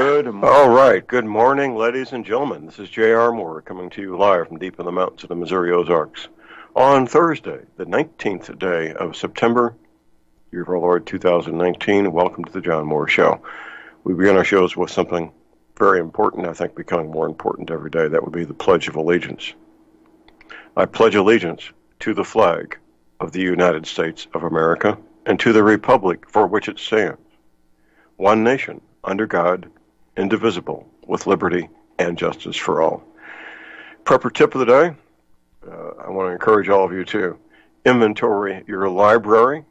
All right. Good morning, ladies and gentlemen. This is J.R. Moore coming to you live from deep in the mountains of the Missouri Ozarks on Thursday, the 19th day of September, year of our Lord 2019. Welcome to the John Moore Show. We begin our shows with something very important, I think becoming more important every day. That would be the Pledge of Allegiance. I pledge allegiance to the flag of the United States of America and to the republic for which it stands, one nation, under God, indivisible, with liberty and justice for all. Prepper tip of the day, I want to encourage all of you to inventory your library.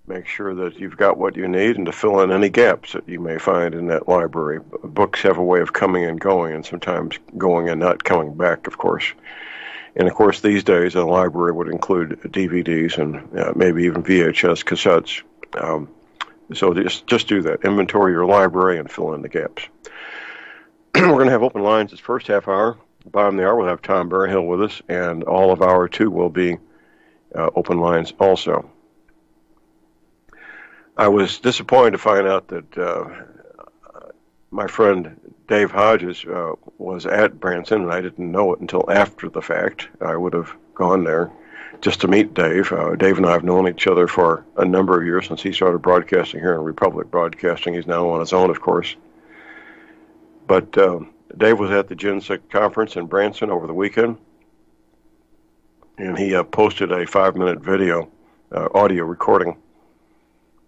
Make sure that you've got what you need and to fill in any gaps that you may find in that library. Books have a way of coming and going, and sometimes going and not coming back, of course. And of course, these days, a library would include DVDs and maybe even VHS cassettes. So just do that. Inventory your library and fill in the gaps. We're going to have open lines this first half hour. Bottom of the hour, we'll have Tom Berryhill with us, and all of hour two will be open lines also. I was disappointed to find out that my friend Dave Hodges was at Branson, and I didn't know it until after the fact. I would have gone there just to meet Dave. Dave and I have known each other for a number of years since he started broadcasting here in Republic Broadcasting. He's now on his own, of course. But Dave was at the GenSec conference in Branson over the weekend, and he posted a 5-minute video, audio recording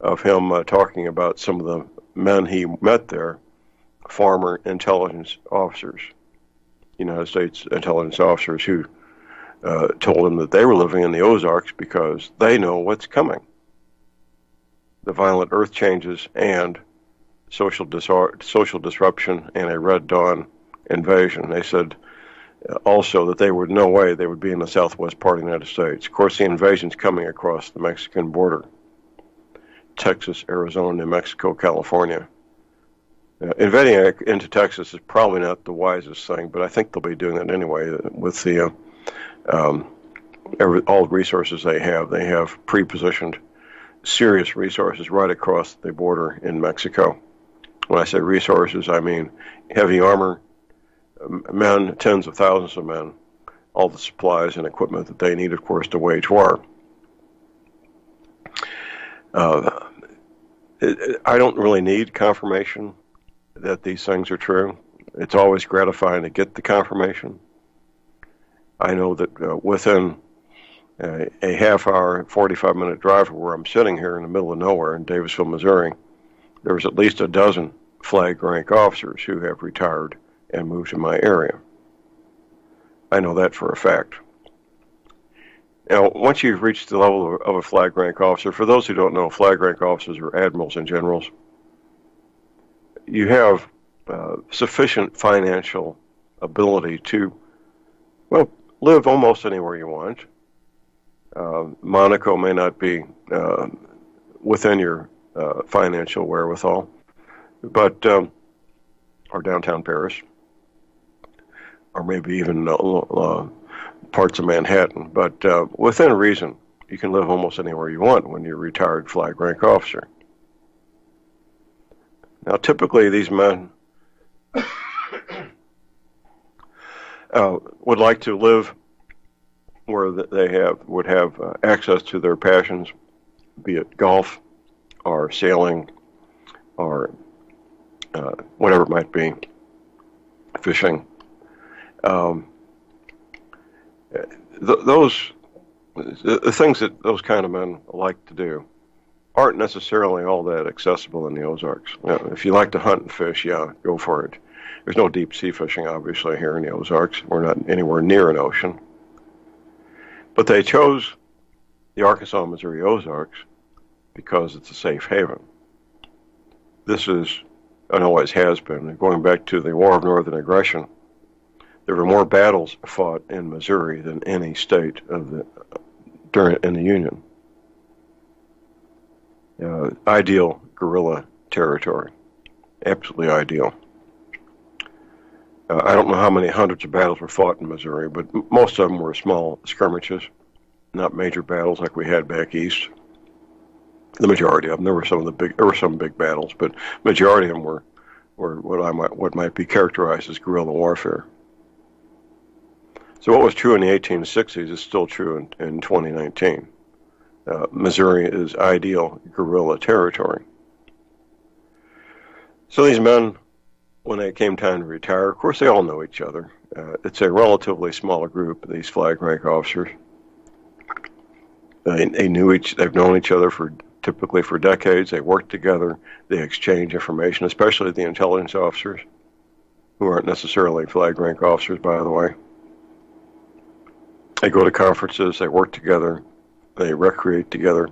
of him talking about some of the men he met there, former intelligence officers, United States intelligence officers who told him that they were living in the Ozarks because they know what's coming. The violent earth changes and social disruption and a Red Dawn invasion. They said also that they would no way they would be in the southwest part of the United States. Of course, the invasion's coming across the Mexican border. Texas, Arizona, New Mexico, California. Invading into Texas is probably not the wisest thing, but I think they'll be doing it anyway with the all the resources they have. They have pre-positioned serious resources right across the border in Mexico. When I say resources, I mean heavy armor, men, tens of thousands of men, all the supplies and equipment that they need, of course, to wage war. I don't really need confirmation that these things are true. It's always gratifying to get the confirmation. I know that within a half-hour, 45-minute drive from where I'm sitting here in the middle of nowhere in Davisville, Missouri, there's at least a dozen flag rank officers who have retired and moved to my area. I know that for a fact. Now, once you've reached the level of a flag rank officer, for those who don't know, flag rank officers are admirals and generals. You have sufficient financial ability to, well, live almost anywhere you want. Monaco may not be within your financial wherewithal, but or downtown Paris, or maybe even parts of Manhattan. But within reason, you can live almost anywhere you want when you're a retired flag rank officer. Now, typically, these men would like to live where they would have access to their passions, be it golf or sailing or whatever it might be, fishing. The things that those kind of men like to do aren't necessarily all that accessible in the Ozarks. If you like to hunt and fish, yeah, go for it. There's no deep sea fishing, obviously, here in the Ozarks. We're not anywhere near an ocean. But they chose the Arkansas, Missouri Ozarks because it's a safe haven. This is, and always has been, going back to the War of Northern Aggression, there were more battles fought in Missouri than any state in the Union. Ideal guerrilla territory. Absolutely ideal. I don't know how many hundreds of battles were fought in Missouri, but most of them were small skirmishes, not major battles like we had back east. The majority of them. There were some big battles, but majority of them were or what might be characterized as guerrilla warfare. So what was true in the 1860s is still true in 2019. Missouri is ideal guerrilla territory. So these men, when they came time to retire, of course they all know each other. It's a relatively small group, these flag rank officers. They've known each other typically for decades. They work together. They exchange information, especially the intelligence officers, who aren't necessarily flag rank officers, by the way. They go to conferences. They work together. They recreate together.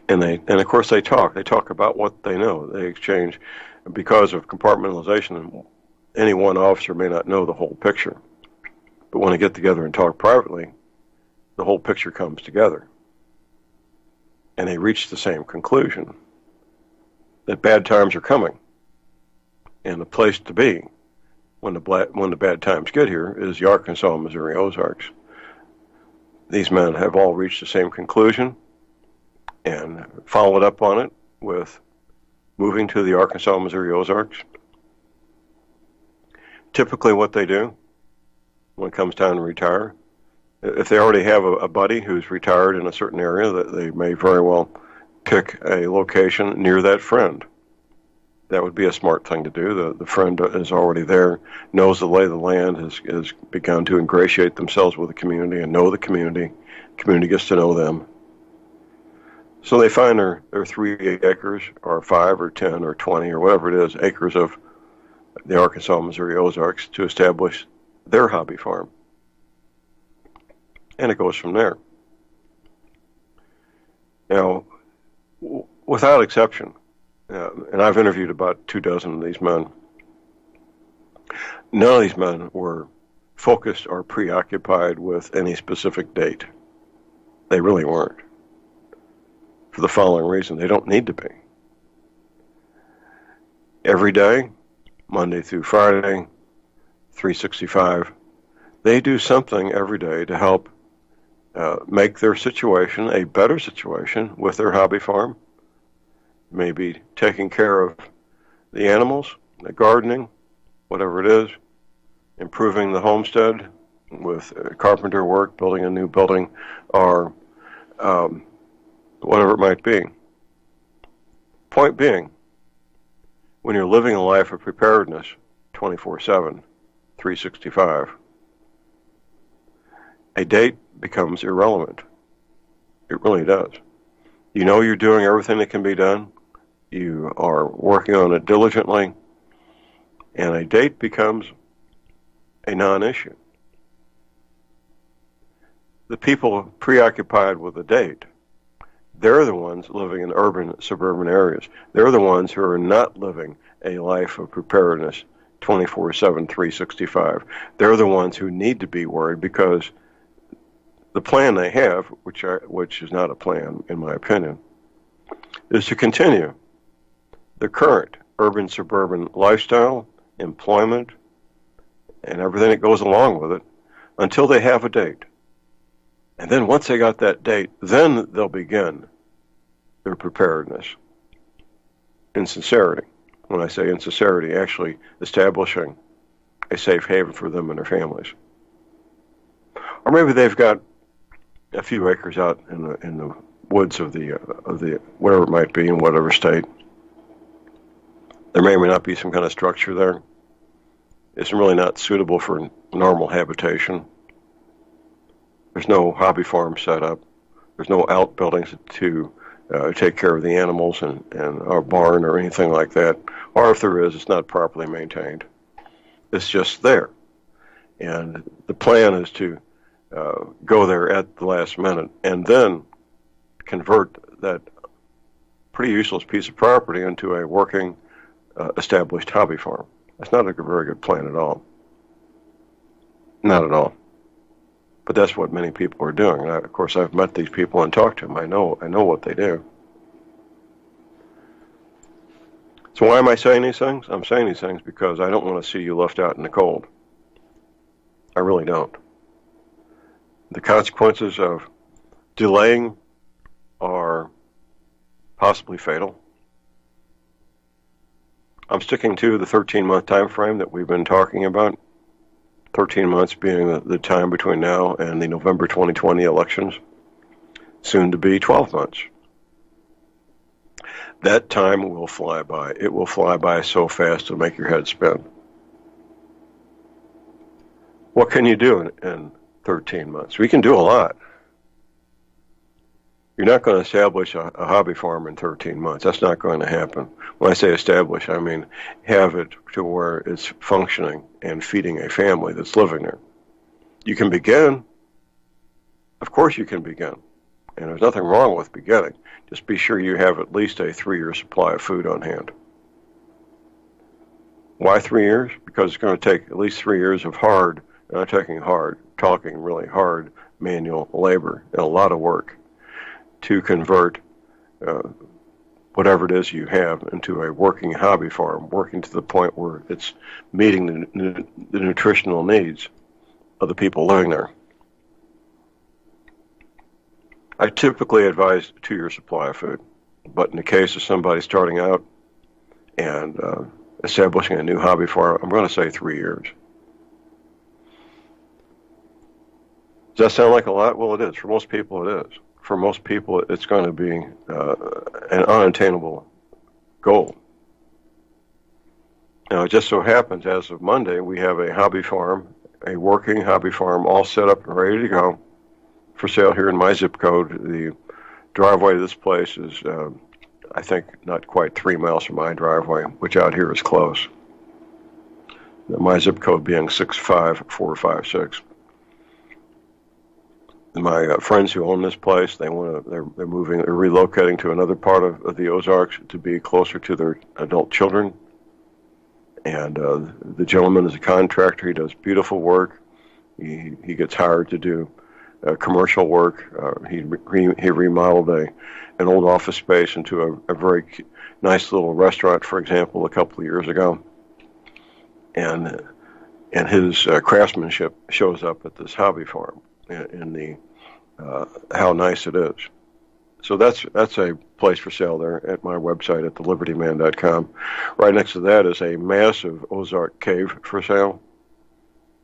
And of course they talk. They talk about what they know. They exchange. Because of compartmentalization, any one officer may not know the whole picture. But when they get together and talk privately, the whole picture comes together. And they reach the same conclusion, that bad times are coming. And the place to be when the bad times get here is the Arkansas, Missouri Ozarks. These men have all reached the same conclusion and followed up on it with moving to the Arkansas, Missouri Ozarks. Typically what they do when it comes time to retire, if they already have a buddy who's retired in a certain area, that they may very well pick a location near that friend. That would be a smart thing to do. The friend is already there, knows the lay of the land, has begun to ingratiate themselves with the community and know the community. The community gets to know them. So they find their 3 acres or 5 or 10 or 20 or whatever it is, acres of the Arkansas, Missouri Ozarks to establish their hobby farm. And it goes from there. Now, without exception, and I've interviewed about 24 of these men, none of these men were focused or preoccupied with any specific date. They really weren't. For the following reason, they don't need to be. Every day, Monday through Friday, 365, they do something every day to help make their situation a better situation with their hobby farm. Maybe taking care of the animals, the gardening, whatever it is, improving the homestead with carpenter work, building a new building, or whatever it might be. Point being, when you're living a life of preparedness 24/7, 365, a date becomes irrelevant. It really does. You know you're doing everything that can be done. You are working on it diligently, and a date becomes a non-issue. The people preoccupied with the date, they're the ones living in urban, suburban areas. They're the ones who are not living a life of preparedness 24/7, 365. They're the ones who need to be worried because the plan they have, which is not a plan, in my opinion, is to continue the current urban-suburban lifestyle, employment, and everything that goes along with it until they have a date. And then once they got that date, then they'll begin their preparedness in sincerity. When I say in sincerity, actually establishing a safe haven for them and their families. Or maybe they've got a few acres out in the woods of the wherever it might be in whatever state. There may or may not be some kind of structure there. It's really not suitable for normal habitation. There's no hobby farm set up. There's no outbuildings to take care of the animals and a barn or anything like that. Or if there is, it's not properly maintained. It's just there. And the plan is to go there at the last minute and then convert that pretty useless piece of property into a working, established hobby farm. That's not a very good plan at all. Not at all. But that's what many people are doing. Of course, I've met these people and talked to them. I know what they do. So why am I saying these things? I'm saying these things because I don't want to see you left out in the cold. I really don't. The consequences of delaying are possibly fatal. I'm sticking to the 13-month time frame that we've been talking about. 13 months being the time between now and the November 2020 elections, soon to be 12 months. That time will fly by. It will fly by so fast it'll make your head spin. What can you do in 13 months? We can do a lot. You're not going to establish a hobby farm in 13 months. That's not going to happen. When I say establish, I mean have it to where it's functioning and feeding a family that's living there. You can begin. Of course you can begin. And there's nothing wrong with beginning. Just be sure you have at least a 3-year supply of food on hand. Why 3 years? Because it's going to take at least 3 years of hard, and I'm talking really hard manual labor and a lot of work to convert whatever it is you have into a working hobby farm, working to the point where it's meeting the nutritional needs of the people living there. I typically advise 2-year supply of food, but in the case of somebody starting out and establishing a new hobby farm, I'm going to say 3 years. Does that sound like a lot? Well, it is. For most people, it is. For most people, it's going to be an unattainable goal. Now, it just so happens, as of Monday, we have a hobby farm, a working hobby farm, all set up and ready to go for sale here in my zip code. The driveway to this place is, I think, not quite 3 miles from my driveway, which out here is close. My zip code being 65456. My friends who own this place, they're relocating to another part of the Ozarks to be closer to their adult children. And the gentleman is a contractor. He does beautiful work. He gets hired to do commercial work. He remodeled an old office space into a very nice little restaurant, for example, a couple of years ago. And his craftsmanship shows up at this hobby farm in the how nice it is. So that's a place for sale there at my website at thelibertyman.com. Right next to that is a massive Ozark cave for sale.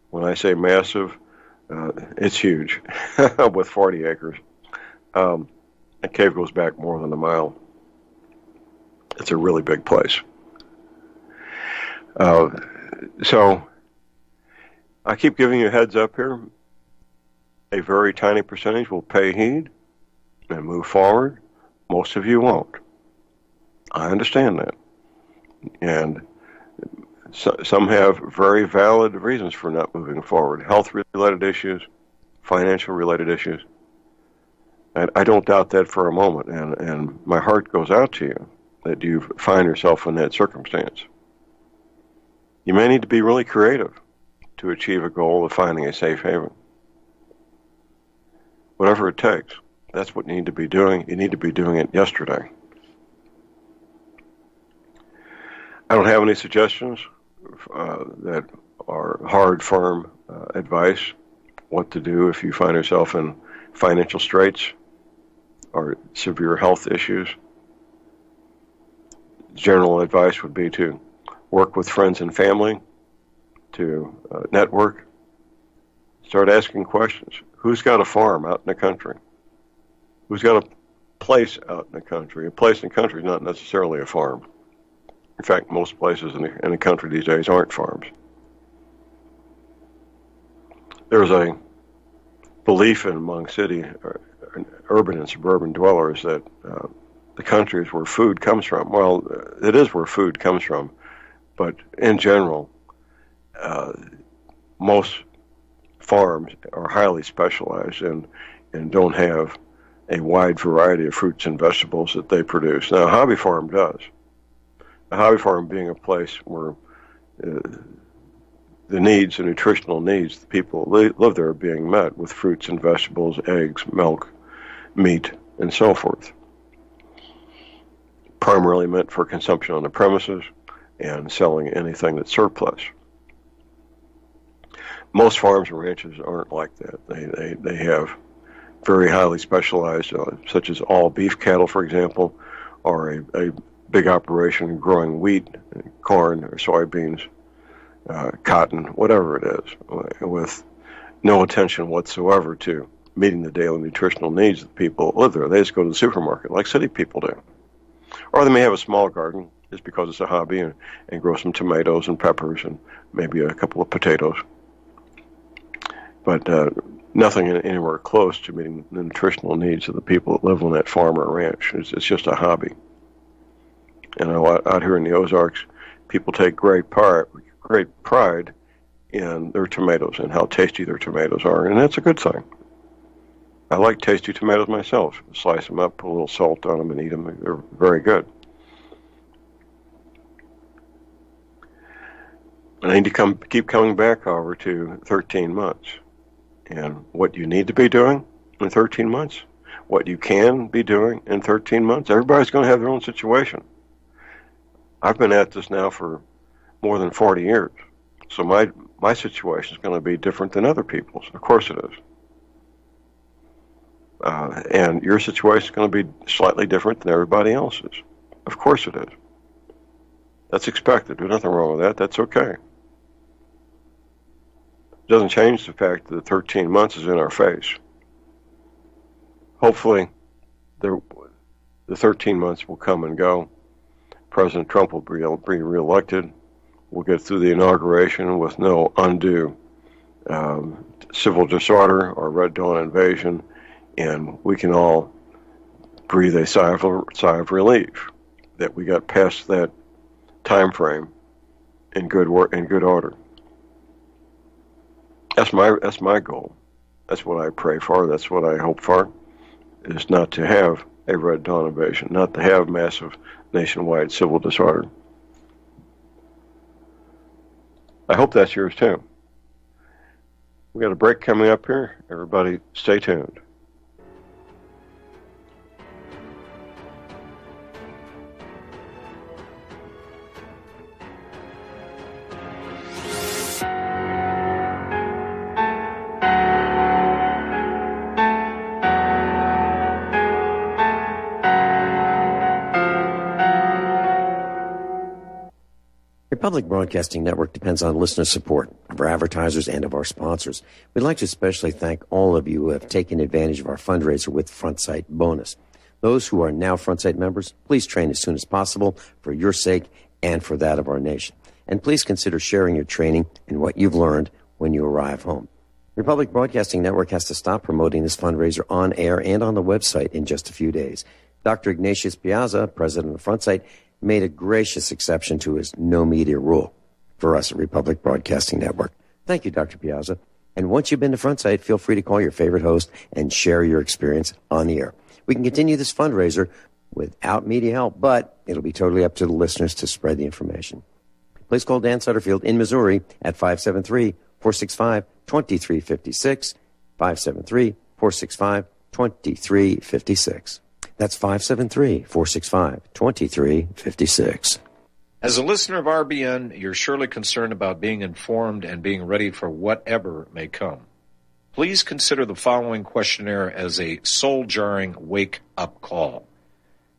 When I say massive, it's huge, with 40 acres. The cave goes back more than a mile. It's a really big place. So I keep giving you a heads up here. A very tiny percentage will pay heed and move forward. Most of you won't. I understand that. And some have very valid reasons for not moving forward. Health-related issues, financial-related issues. And I don't doubt that for a moment. And my heart goes out to you that you find yourself in that circumstance. You may need to be really creative to achieve a goal of finding a safe haven. Whatever it takes, that's what you need to be doing. You need to be doing it yesterday. I don't have any suggestions that are hard, firm advice, what to do if you find yourself in financial straits or severe health issues. General advice would be to work with friends and family, to network, start asking questions. Who's got a farm out in the country? Who's got a place out in the country? A place in the country is not necessarily a farm. In fact, most places in the country these days aren't farms. There's a belief among urban and suburban dwellers that the country is where food comes from. Well, it is where food comes from, but in general, most farms are highly specialized and don't have a wide variety of fruits and vegetables that they produce. Now, a hobby farm does. A hobby farm being a place where the nutritional needs, the people who live there are being met with fruits and vegetables, eggs, milk, meat, and so forth. Primarily meant for consumption on the premises and selling anything that's surplus. Most farms and ranches aren't like that. They have very highly specialized, such as all beef cattle, for example, or a big operation growing wheat, corn, or soybeans, cotton, whatever it is, with no attention whatsoever to meeting the daily nutritional needs of the people that live there. They just go to the supermarket like city people do. Or they may have a small garden just because it's a hobby and grow some tomatoes and peppers and maybe a couple of potatoes. But nothing anywhere close to meeting the nutritional needs of the people that live on that farm or ranch. It's just a hobby. Out here in the Ozarks, people take great pride in their tomatoes and how tasty their tomatoes are, and that's a good thing. I like tasty tomatoes myself. Slice them up, put a little salt on them, and eat them. They're very good. And I need to keep coming back, however, to 13 months. And what you need to be doing in 13 months, what you can be doing in 13 months, everybody's going to have their own situation. I've been at this now for more than 40 years. So my situation is going to be different than other people's. Of course it is. And your situation is going to be slightly different than everybody else's. Of course it is. That's expected. There's nothing wrong with that. That's okay. It doesn't change the fact that the 13 months is in our face. Hopefully, the 13 months will come and go. President Trump will be reelected. We'll get through the inauguration with no undue civil disorder or Red Dawn invasion, and we can all breathe a sigh of relief that we got past that time frame in good order. That's my goal. That's what I pray for. That's what I hope for. Is not to have a Red Dawn invasion, not to have massive nationwide civil disorder. I hope that's yours too. We got a break coming up here. Everybody stay tuned. Public Broadcasting Network depends on listener support of our advertisers and of our sponsors. We'd like to especially thank all of you who have taken advantage of our fundraiser with FrontSight Bonus. Those who are now FrontSight members, please train as soon as possible for your sake and for that of our nation. And please consider sharing your training and what you've learned when you arrive home. Republic Broadcasting Network has to stop promoting this fundraiser on air and on the website in just a few days. Dr. Ignatius Piazza, president of FrontSight, made a gracious exception to his no media rule for us at Republic Broadcasting Network. Thank you, Dr. Piazza. And once you've been to FrontSight, feel free to call your favorite host and share your experience on the air. We can continue this fundraiser without media help, but it'll be totally up to the listeners to spread the information. Please call Dan Sutterfield in Missouri at 573-465-2356, 573-465-2356. That's 573-465-2356. As a listener of RBN, you're surely concerned about being informed and being ready for whatever may come. Please consider the following questionnaire as a soul-jarring wake-up call.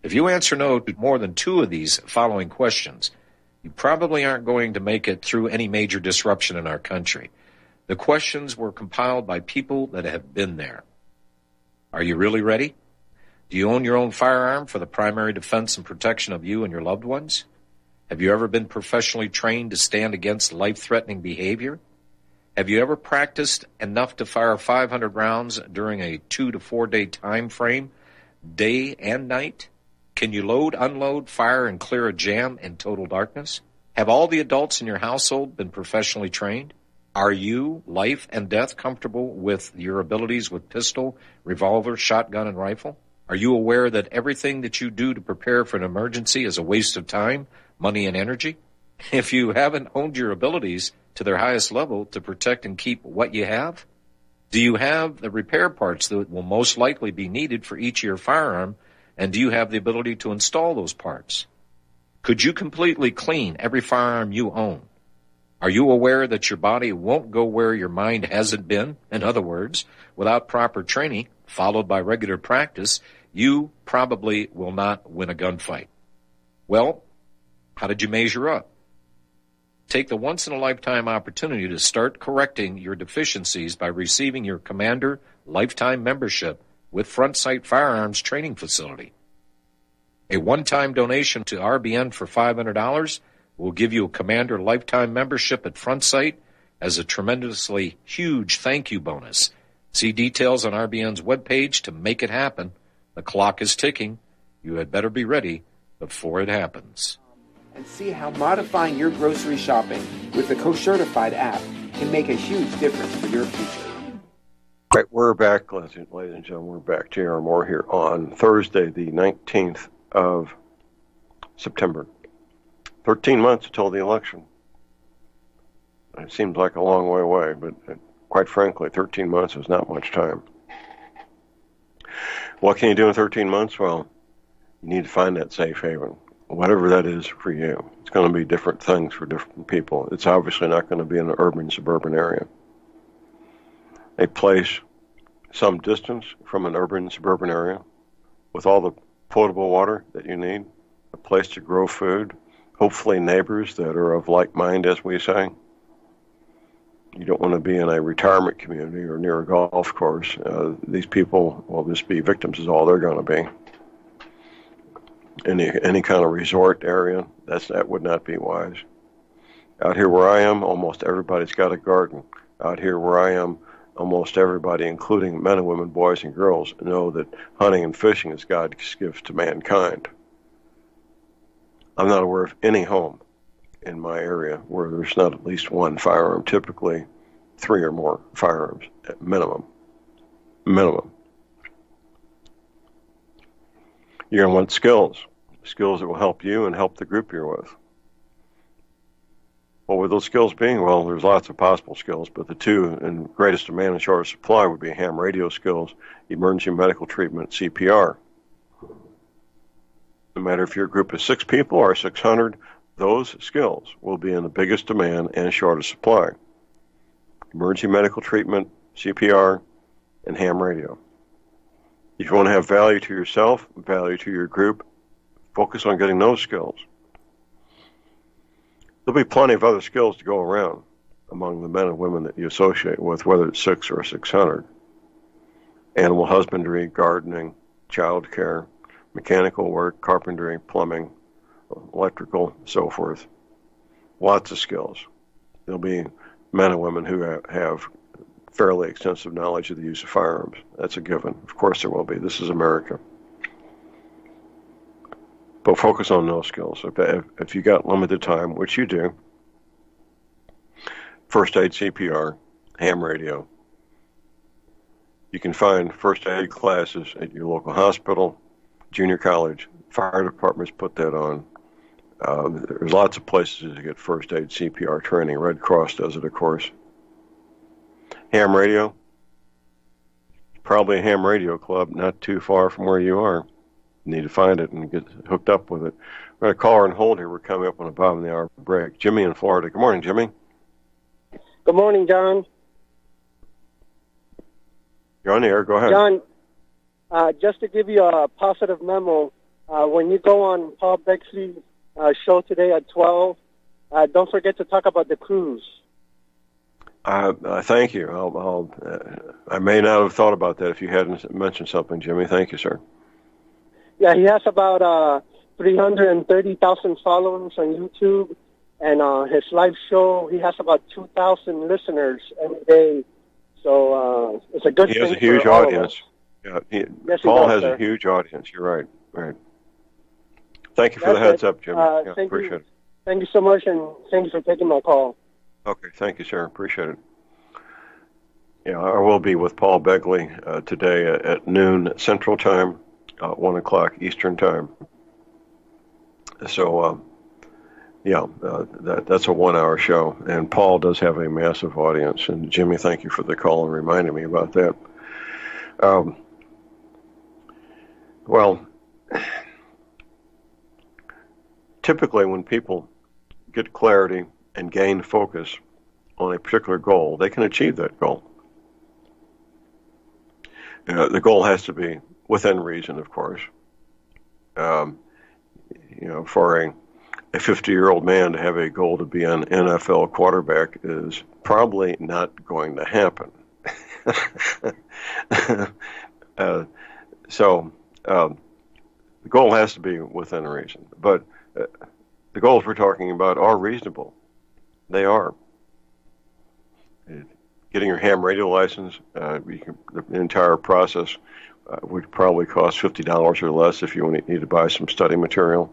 If you answer no to more than 2 of these following questions, you probably aren't going to make it through any major disruption in our country. The questions were compiled by people that have been there. Are you really ready? Do you own your own firearm for the primary defense and protection of you and your loved ones? Have you ever been professionally trained to stand against life-threatening behavior? Have you ever practiced enough to fire 500 rounds during a 2 to 4 day time frame, day and night? Can you load, unload, fire, and clear a jam in total darkness? Have all the adults in your household been professionally trained? Are you, life and death, comfortable with your abilities with pistol, revolver, shotgun, and rifle? Are you aware that everything that you do to prepare for an emergency is a waste of time, money, and energy? If you haven't honed your abilities to their highest level to protect and keep what you have, do you have the repair parts that will most likely be needed for each of your firearm, and do you have the ability to install those parts? Could you completely clean every firearm you own? Are you aware that your body won't go where your mind hasn't been? In other words, without proper training, followed by regular practice, you probably will not win a gunfight. Well, how did you measure up? Take the once-in-a-lifetime opportunity to start correcting your deficiencies by receiving your Commander Lifetime Membership with Front Sight Firearms Training Facility. A one-time donation to RBN for $500 will give you a Commander Lifetime Membership at Front Sight as a tremendously huge thank you bonus. See details on RBN's webpage to make it happen. The clock is ticking. You had better be ready before it happens. And see how modifying your grocery shopping with the Co-Certified app can make a huge difference for your future. Right, we're back, ladies and gentlemen. We're back. J.R. Moore here on Thursday, the 19th of September. 13 months until the election. It seems like a long way away, but quite frankly, 13 months is not much time. What can you do in 13 months? Well, you need to find that safe haven. Whatever that is for you. It's going to be different things for different people. It's obviously not going to be in an urban, suburban area. A place some distance from an urban, suburban area with all the potable water that you need, a place to grow food, hopefully neighbors that are of like mind, as we say. You don't want to be in a retirement community or near a golf course. These people will just be victims is all they're going to be. Any kind of resort area, that would not be wise. Out here where I am, almost everybody's got a garden. Out here where I am, almost everybody, including men and women, boys and girls, know that hunting and fishing is God's gift to mankind. I'm not aware of any home in my area where there's not at least one firearm, typically 3 or more firearms at minimum. Minimum. You're going to want skills that will help you and help the group you're with. What would those skills be? Well, there's lots of possible skills, but the two in greatest demand and shortest supply would be ham radio skills, emergency medical treatment, CPR. No matter if your group is 6 people or 600, those skills will be in the biggest demand and shortest supply. Emergency medical treatment, CPR, and ham radio. If you want to have value to yourself, value to your group, focus on getting those skills. There'll be plenty of other skills to go around among the men and women that you associate with, whether it's 6 or 600. Animal husbandry, gardening, child care, mechanical work, carpentry, plumbing, electrical, so forth. Lots of skills. There'll be men and women who have fairly extensive knowledge of the use of firearms. That's a given. Of course there will be. This is America. But focus on those skills. If you got limited time, which you do, first aid, CPR, ham radio. You can find first aid classes at your local hospital, junior college, fire departments put that on. There's lots of places to get first aid, CPR training. Red Cross does it, of course. Ham radio, probably a ham radio club not too far from where you are. You need to find it and get hooked up with it. We're going to call her and hold here. We're coming up on the bottom of the hour break. Jimmy in Florida. Good morning, Jimmy. Good morning, John. You're on the air. Go ahead. John, just to give you a positive memo, when you go on Paul Bexley's show today at 12, don't forget to talk about the cruise. Thank you. I may not have thought about that if you hadn't mentioned something, Jimmy. Thank you, sir. Yeah, he has about 330,000 followers on YouTube, and his live show, he has about 2,000 listeners every day. So it's a good thing. He has a huge audience. Yeah, yes, Paul does, has sir. a huge audience. You're right. Right. Thank you for the heads up, Jimmy. Appreciate it. Thank you so much, and thank you for taking my call. Okay, thank you, sir. Appreciate it. Yeah, I will be with Paul Begley today at noon Central Time, 1 o'clock Eastern Time. So, that's a 1-hour show, and Paul does have a massive audience. And Jimmy, thank you for the call and reminding me about that. Well, typically when people get clarity and gain focus on a particular goal, they can achieve that goal. The goal has to be within reason, of course. for a 50-year-old man to have a goal to be an NFL quarterback is probably not going to happen. So the goal has to be within reason. But the goals we're talking about are reasonable. They are. Getting your ham radio license, the entire process would probably cost $50 or less if you need to buy some study material.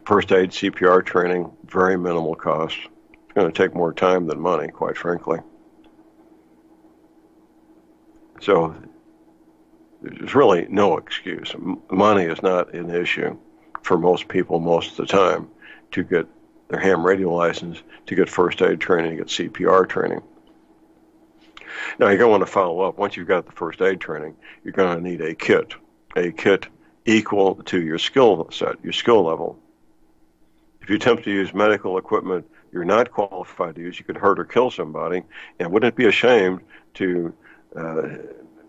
First aid, CPR training, very minimal cost. It's going to take more time than money, quite frankly. So there's really no excuse. Money is not an issue for most people most of the time to get their ham radio license, to get first aid training, to get CPR training. Now, you're going to want to follow up. Once you've got the first aid training, you're going to need a kit equal to your skill set, your skill level. If you attempt to use medical equipment you're not qualified to use, you could hurt or kill somebody. And wouldn't it be a shame to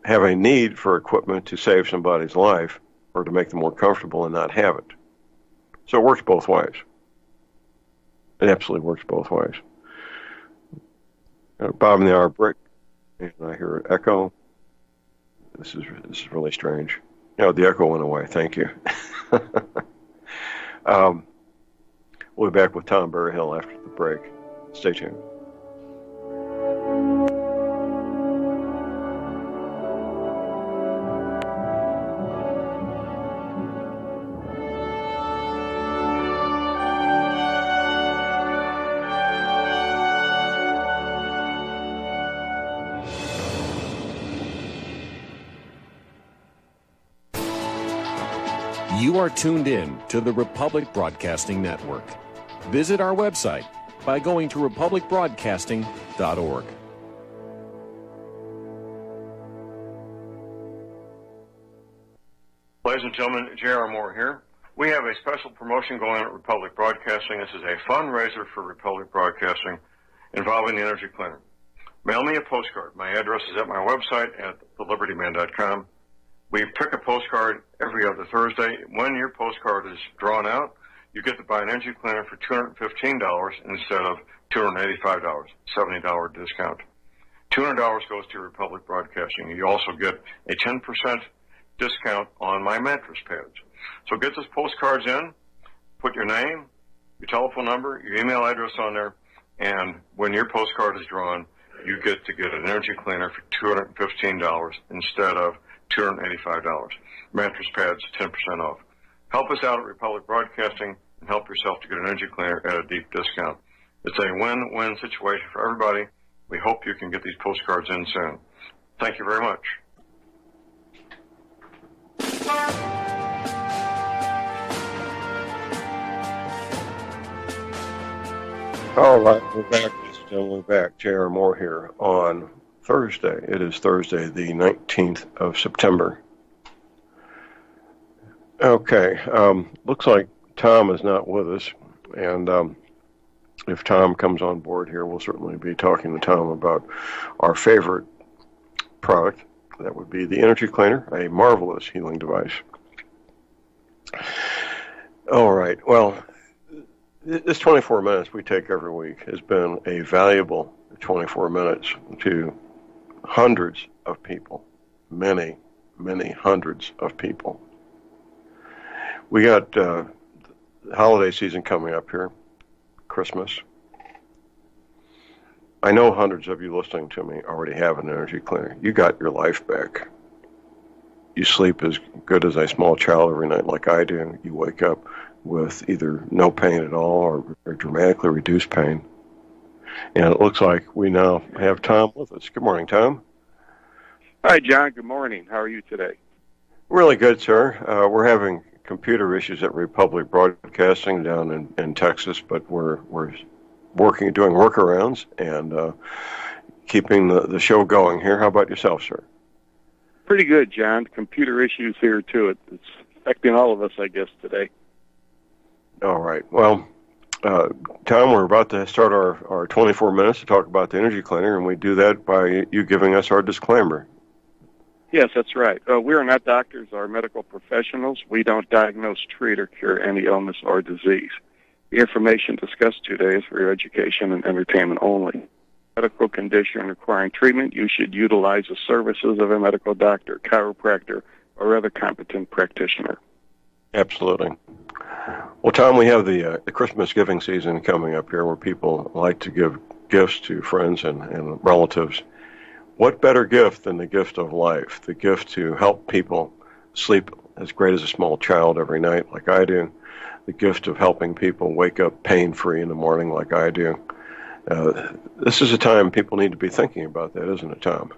have a need for equipment to save somebody's life or to make them more comfortable and not have it? So it works both ways. It absolutely works both ways. Bob in the hour break, and I hear an echo. This is really strange. The echo went away. Thank you. We'll be back with Tom Berryhill after the break. Stay tuned. You are tuned in to the Republic Broadcasting Network. Visit our website by going to republicbroadcasting.org. Ladies and gentlemen, J.R. Moore here. We have a special promotion going on at Republic Broadcasting. This is a fundraiser for Republic Broadcasting involving the energy cleaner. Mail me a postcard. My address is at my website at thelibertyman.com. We pick a postcard every other Thursday. When your postcard is drawn out, you get to buy an energy cleaner for $215 instead of $285, $70 discount. $200 goes to Republic Broadcasting. You also get a 10% discount on my mattress pads. So get those postcards in, put your name, your telephone number, your email address on there, and when your postcard is drawn, you get to get an energy cleaner for $215 instead of $285. Mattress pads, 10% off. Help us out at Republic Broadcasting and help yourself to get an energy cleaner at a deep discount. It's a win-win situation for everybody. We hope you can get these postcards in soon. Thank you very much. All right, we're back, ladies and gentlemen. We're back. J.R. Moore here on Thursday. It is Thursday, the 19th of September. Okay, looks like Tom is not with us, and if Tom comes on board here, we'll certainly be talking to Tom about our favorite product. That would be the energy cleaner, a marvelous healing device. All right, well, this 24 minutes we take every week has been a valuable 24 minutes to hundreds of people, many, many hundreds of people. We got the holiday season coming up here, Christmas. I know hundreds of you listening to me already have an energy cleaner. You got your life back. You sleep as good as a small child every night like I do. You wake up with either no pain at all or dramatically reduced pain. And it looks like we now have Tom with us. Good morning, Tom. Hi, John. Good morning. How are you today? Really good, sir. We're having computer issues at Republic Broadcasting down in Texas, but we're doing workarounds and keeping the show going here. How about yourself, sir? Pretty good, John. Computer issues here, too. It's affecting all of us, I guess, today. All right. Well, Tom, we're about to start our 24 minutes to talk about the energy cleaner, and we do that by you giving us our disclaimer. Yes, that's right. We are not doctors or medical professionals. We don't diagnose, treat, or cure any illness or disease. The information discussed today is for your education and entertainment only. Medical condition requiring treatment, you should utilize the services of a medical doctor, chiropractor, or other competent practitioner. Absolutely. Well, Tom, we have the Christmas giving season coming up here where people like to give gifts to friends and relatives. What better gift than the gift of life, the gift to help people sleep as great as a small child every night like I do, the gift of helping people wake up pain-free in the morning like I do. This is a time people need to be thinking about that, isn't it, Tom?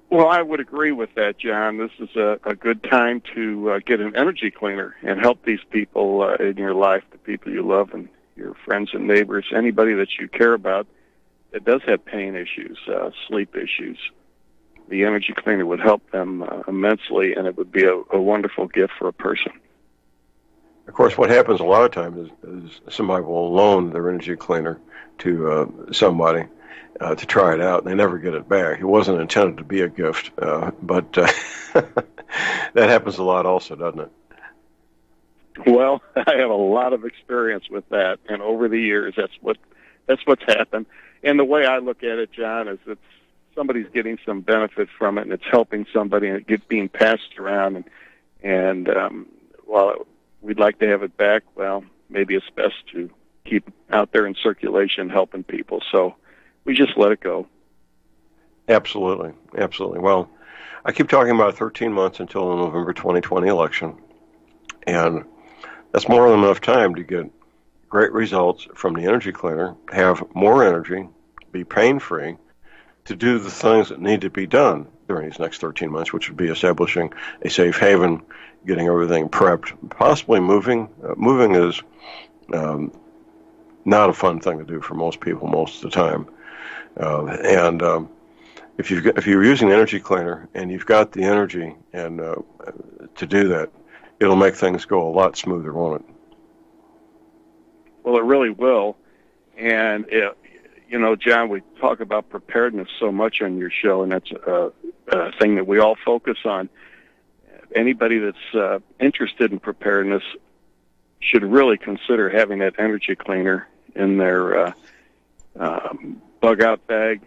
Well, I would agree with that, John. This is a good time to get an energy cleaner and help these people in your life, the people you love and your friends and neighbors, anybody that you care about that does have pain issues, sleep issues. The energy cleaner would help them immensely, and it would be a wonderful gift for a person. Of course, what happens a lot of times is somebody will loan their energy cleaner to somebody to try it out, and they never get it back. It wasn't intended to be a gift, but that happens a lot also, doesn't it? Well, I have a lot of experience with that, and over the years, that's what's happened. And the way I look at it, John, is it's somebody's getting some benefit from it, and it's helping somebody, and it's being passed around. And while we'd like to have it back, well, maybe it's best to keep out there in circulation helping people. So we just let it go. Absolutely. Absolutely. Well, I keep talking about 13 months until the November 2020 election, and that's more than enough time to get great results from the energy cleaner, have more energy, be pain-free, to do the things that need to be done during these next 13 months, which would be establishing a safe haven, getting everything prepped, possibly moving. Moving is not a fun thing to do for most people most of the time. If you're using an energy cleaner and you've got the energy and to do that, it'll make things go a lot smoother, won't it? Well, it really will. And, John, we talk about preparedness so much on your show, and that's a thing that we all focus on. Anybody that's interested in preparedness should really consider having that energy cleaner in their bug-out bag.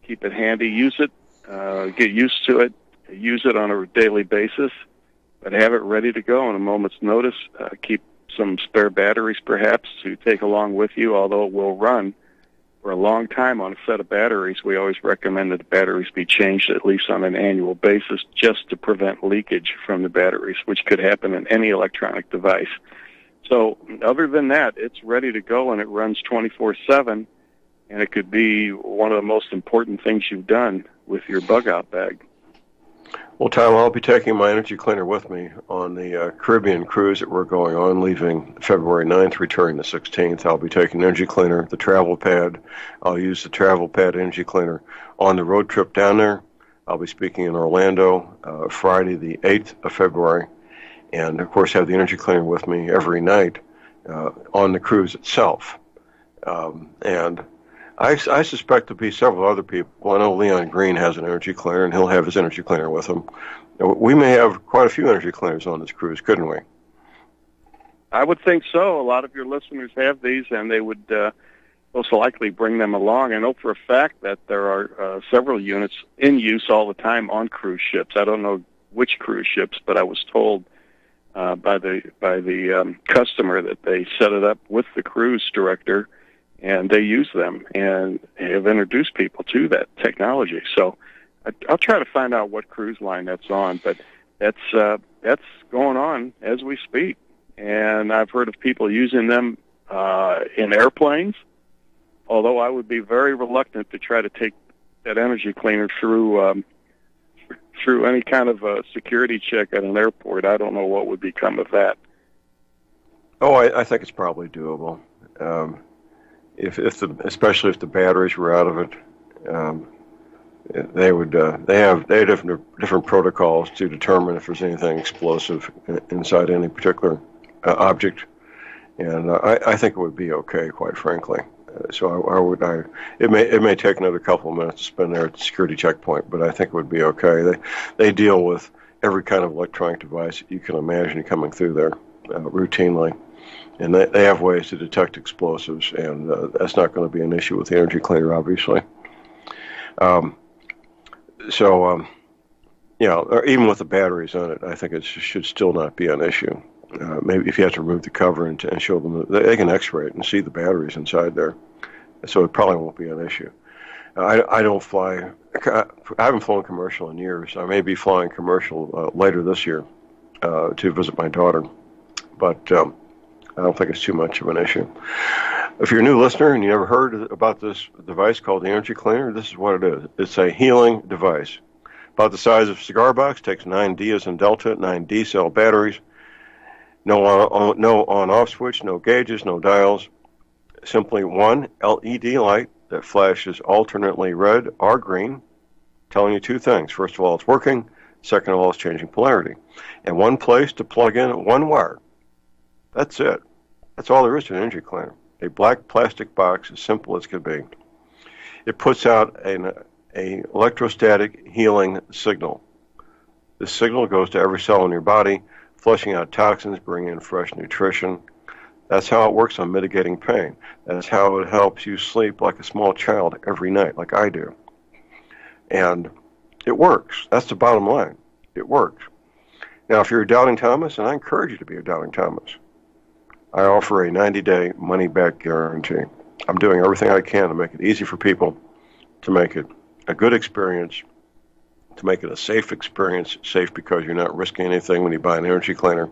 Keep it handy. Use it. Get used to it. Use it on a daily basis, but have it ready to go on a moment's notice. Keep some spare batteries, perhaps, to take along with you, although it will run for a long time on a set of batteries. We always recommend that the batteries be changed at least on an annual basis just to prevent leakage from the batteries, which could happen in any electronic device. So other than that, it's ready to go, and it runs 24/7, and it could be one of the most important things you've done with your bug-out bag. Well, Tom, I'll be taking my energy cleaner with me on the Caribbean cruise that we're going on, leaving February 9th, returning the 16th. I'll be taking the energy cleaner, the travel pad. I'll use the travel pad energy cleaner on the road trip down there. I'll be speaking in Orlando Friday, the 8th of February, and, of course, have the energy cleaner with me every night on the cruise itself. And I suspect there'll be several other people. I know Leon Green has an energy cleaner, and he'll have his energy cleaner with him. We may have quite a few energy cleaners on this cruise, couldn't we? I would think so. A lot of your listeners have these, and they would most likely bring them along. I know for a fact that there are several units in use all the time on cruise ships. I don't know which cruise ships, but I was told by the customer that they set it up with the cruise director, and they use them and have introduced people to that technology. So I'll try to find out what cruise line that's on, but that's going on as we speak. And I've heard of people using them in airplanes, although I would be very reluctant to try to take that energy cleaner through any kind of a security check at an airport. I don't know what would become of that. Oh, I think it's probably doable. Especially if the batteries were out of it, they have different protocols to determine if there's anything explosive inside any particular object, and I think it would be okay, quite frankly. It may take another couple of minutes to spend there at the security checkpoint, but I think it would be okay. They deal with every kind of electronic device you can imagine coming through there routinely, and they have ways to detect explosives, and that's not going to be an issue with the energy cleaner, obviously. Or even with the batteries on it, I think it should still not be an issue. Maybe if you have to remove the cover and show them, they can X-ray it and see the batteries inside there, so it probably won't be an issue. I don't fly. I haven't flown commercial in years. I may be flying commercial later this year to visit my daughter, but I don't think it's too much of an issue. If you're a new listener and you never heard about this device called the energy cleaner, this is what it is. It's a healing device. About the size of a cigar box, takes 9 D as in Delta, 9 D cell batteries, no on-off switch, no gauges, no dials, simply one LED light that flashes alternately red or green, telling you two things. First of all, it's working. Second of all, it's changing polarity. And one place to plug in one wire. That's it. That's all there is to an energy cleaner. A black plastic box, as simple as could be. It puts out an electrostatic healing signal. This signal goes to every cell in your body, flushing out toxins, bringing in fresh nutrition. That's how it works on mitigating pain. That's how it helps you sleep like a small child every night, like I do. And it works. That's the bottom line. It works. Now, if you're a doubting Thomas, and I encourage you to be a doubting Thomas, I offer a 90-day money-back guarantee. I'm doing everything I can to make it easy for people, to make it a good experience, to make it a safe experience, safe because you're not risking anything when you buy an energy cleaner.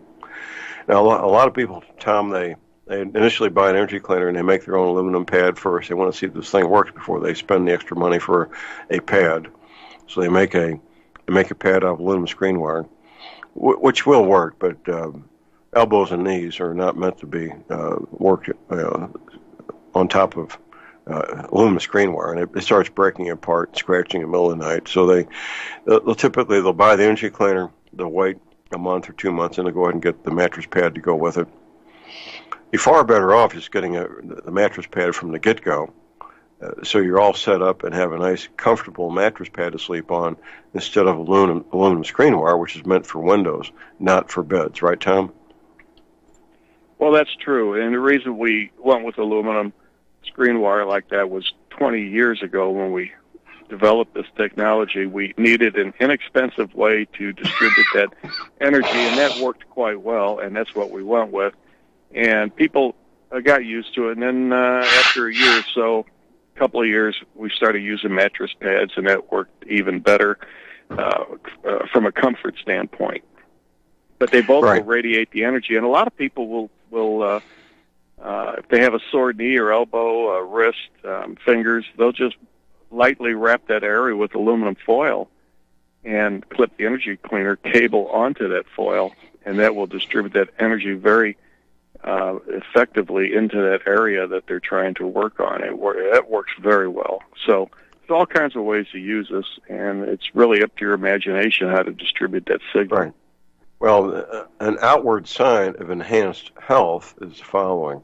Now, a lot of people, Tom, they initially buy an energy cleaner and they make their own aluminum pad first. They want to see if this thing works before they spend the extra money for a pad. So they make a pad out of aluminum screen wire, which will work, but elbows and knees are not meant to be worked on top of aluminum screen wire, and it starts breaking apart and scratching in the middle of the night. So they'll buy the energy cleaner, they'll wait a month or 2 months, and they'll go ahead and get the mattress pad to go with it. You're far better off just getting the mattress pad from the get-go, so you're all set up and have a nice, comfortable mattress pad to sleep on instead of aluminum screen wire, which is meant for windows, not for beds. Right, Tom? Well, that's true, and the reason we went with aluminum screen wire like that was 20 years ago when we developed this technology. We needed an inexpensive way to distribute that energy, and that worked quite well, and that's what we went with. And people got used to it, and then after a year or so, a couple of years, we started using mattress pads, and that worked even better from a comfort standpoint. But they both will radiate the energy, and a lot of people will if they have a sore knee or elbow, wrist, fingers, they'll just lightly wrap that area with aluminum foil and clip the energy cleaner cable onto that foil, and that will distribute that energy very effectively into that area that they're trying to work on. That works very well. So there's all kinds of ways to use this, and it's really up to your imagination how to distribute that signal. Right. Well, an outward sign of enhanced health is the following.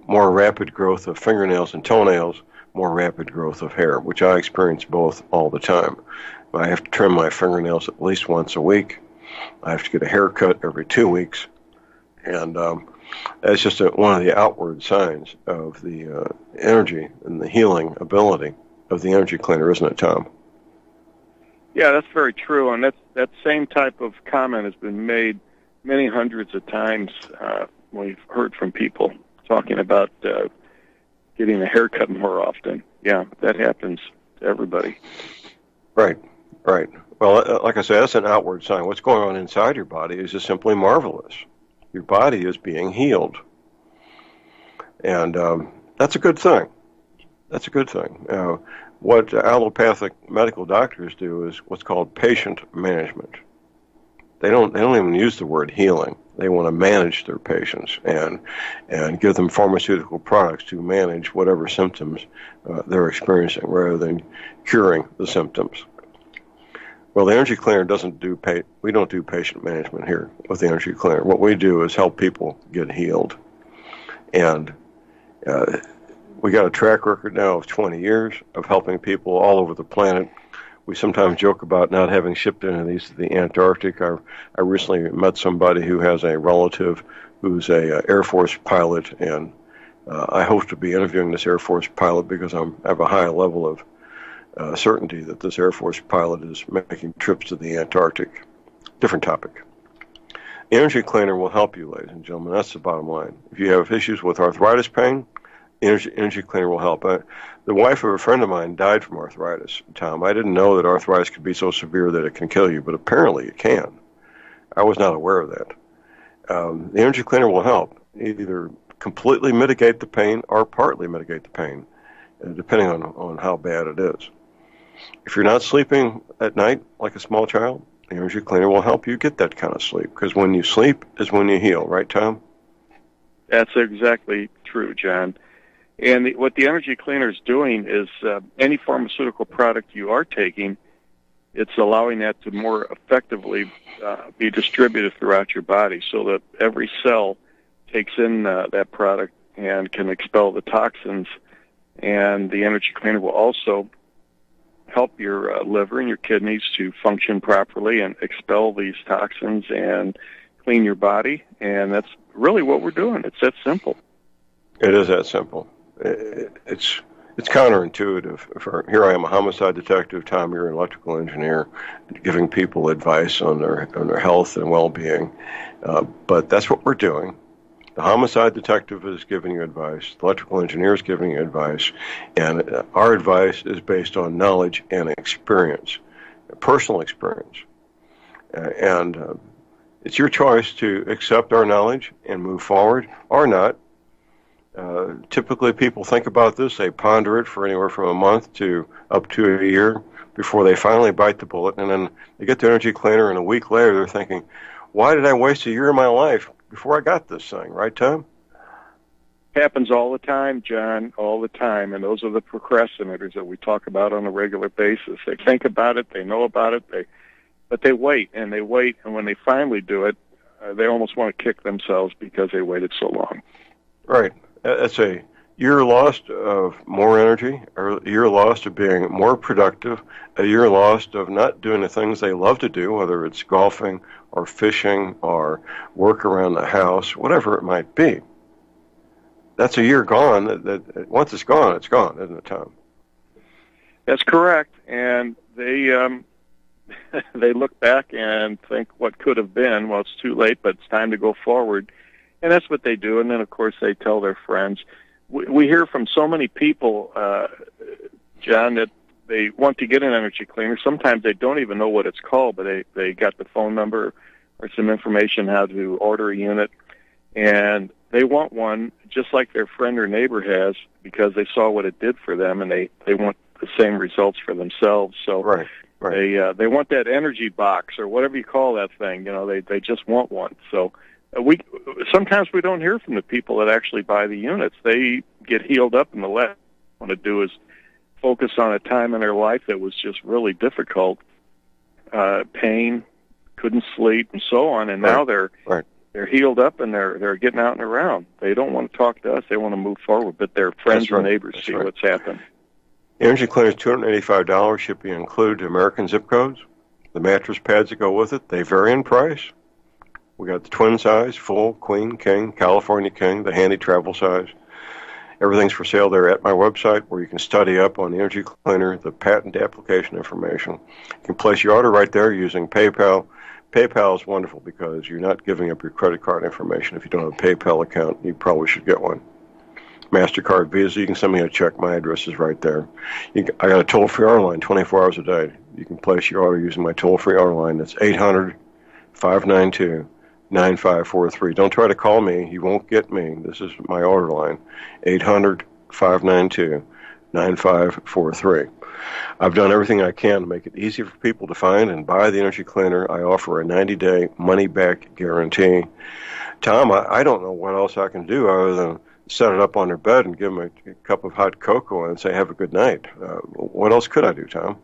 More rapid growth of fingernails and toenails, more rapid growth of hair, which I experience both all the time. I have to trim my fingernails at least once a week. I have to get a haircut every 2 weeks. And that's just one of the outward signs of the energy and the healing ability of the energy cleaner, isn't it, Tom? Yeah, that's very true, and that same type of comment has been made many hundreds of times. We've heard from people talking about getting a haircut more often. Yeah, that happens to everybody. Right. Well, like I said, that's an outward sign. What's going on inside your body is just simply marvelous. Your body is being healed, and that's a good thing. That's a good thing. What allopathic medical doctors do is what's called patient management. They don't even use the word healing. They want to manage their patients and give them pharmaceutical products to manage whatever symptoms they're experiencing rather than curing the symptoms. Well, the energy cleaner we don't do patient management here with the energy cleaner. What we do is help people get healed. And We got a track record now of 20 years of helping people all over the planet. We sometimes joke about not having shipped any of these to the Antarctic. I recently met somebody who has a relative who's a Air Force pilot, and I hope to be interviewing this Air Force pilot because I have a high level of certainty that this Air Force pilot is making trips to the Antarctic. Different topic. The Energy Cleaner will help you, ladies and gentlemen. That's the bottom line. If you have issues with arthritis pain, Energy Cleaner will help. The wife of a friend of mine died from arthritis, Tom. I didn't know that arthritis could be so severe that it can kill you, but apparently it can. I was not aware of that. The Energy Cleaner will help either completely mitigate the pain or partly mitigate the pain, depending on how bad it is. If you're not sleeping at night like a small child, the Energy Cleaner will help you get that kind of sleep, because when you sleep is when you heal, right, Tom? That's exactly true, John. And what the Energy Cleaner is doing is any pharmaceutical product you are taking, it's allowing that to more effectively be distributed throughout your body so that every cell takes in that product and can expel the toxins. And the Energy Cleaner will also help your liver and your kidneys to function properly and expel these toxins and clean your body. And that's really what we're doing. It's that simple. It is that simple. It's counterintuitive. Here I am, a homicide detective. Tom, you're an electrical engineer, giving people advice on their health and well-being. But that's what we're doing. The homicide detective is giving you advice. The electrical engineer is giving you advice. And our advice is based on knowledge and experience, personal experience. And it's your choice to accept our knowledge and move forward or not. Typically, people think about this. They ponder it for anywhere from a month to up to a year before they finally bite the bullet. And then they get the Energy Cleaner, and a week later they're thinking, why did I waste a year of my life before I got this thing? Right, Tom? Happens all the time, John, all the time. And those are the procrastinators that we talk about on a regular basis. They think about it, they know about it, but they wait, and when they finally do it, they almost want to kick themselves because they waited so long. Right. That's a year lost of more energy, or a year lost of being more productive, a year lost of not doing the things they love to do, whether it's golfing or fishing or work around the house, whatever it might be. That's a year gone. That once it's gone, isn't it, Tom? That's correct. And they they look back and think what could have been. Well, it's too late, but it's time to go forward. And that's what they do. And then, of course, they tell their friends. We hear from so many people, John, that they want to get an Energy Cleaner. Sometimes they don't even know what it's called, but they got the phone number or some information how to order a unit. And they want one just like their friend or neighbor has because they saw what it did for them, and they want the same results for themselves. So right. They want that energy box or whatever you call that thing. They just want one. So sometimes we don't hear from the people that actually buy the units. They get healed up, and the last thing they want to do is focus on a time in their life that was just really difficult, pain, couldn't sleep, and so on. And now they're healed up, and they're getting out and around. They don't want to talk to us. They want to move forward, but their friends and neighbors see what's happened. Energy Cleaner is $285, shipping included to American zip codes. The mattress pads that go with it, they vary in price. We got the twin size, full, queen, king, California king, the handy travel size. Everything's for sale there at my website, where you can study up on the Energy Cleaner, the patent application information. You can place your order right there using PayPal. PayPal is wonderful because you're not giving up your credit card information. If you don't have a PayPal account, you probably should get one. MasterCard, Visa, you can send me a check. My address is right there. I got a toll-free order line 24 hours a day. You can place your order using my toll-free order line. That's 800-592-9543. Don't try to call me. You won't get me. This is my order line, 800-592-9543. I've done everything I can to make it easy for people to find and buy the Energy Cleaner. I offer a 90-day money-back guarantee. Tom, I don't know what else I can do other than set it up on their bed and give them a cup of hot cocoa and say, have a good night. What else could I do, Tom?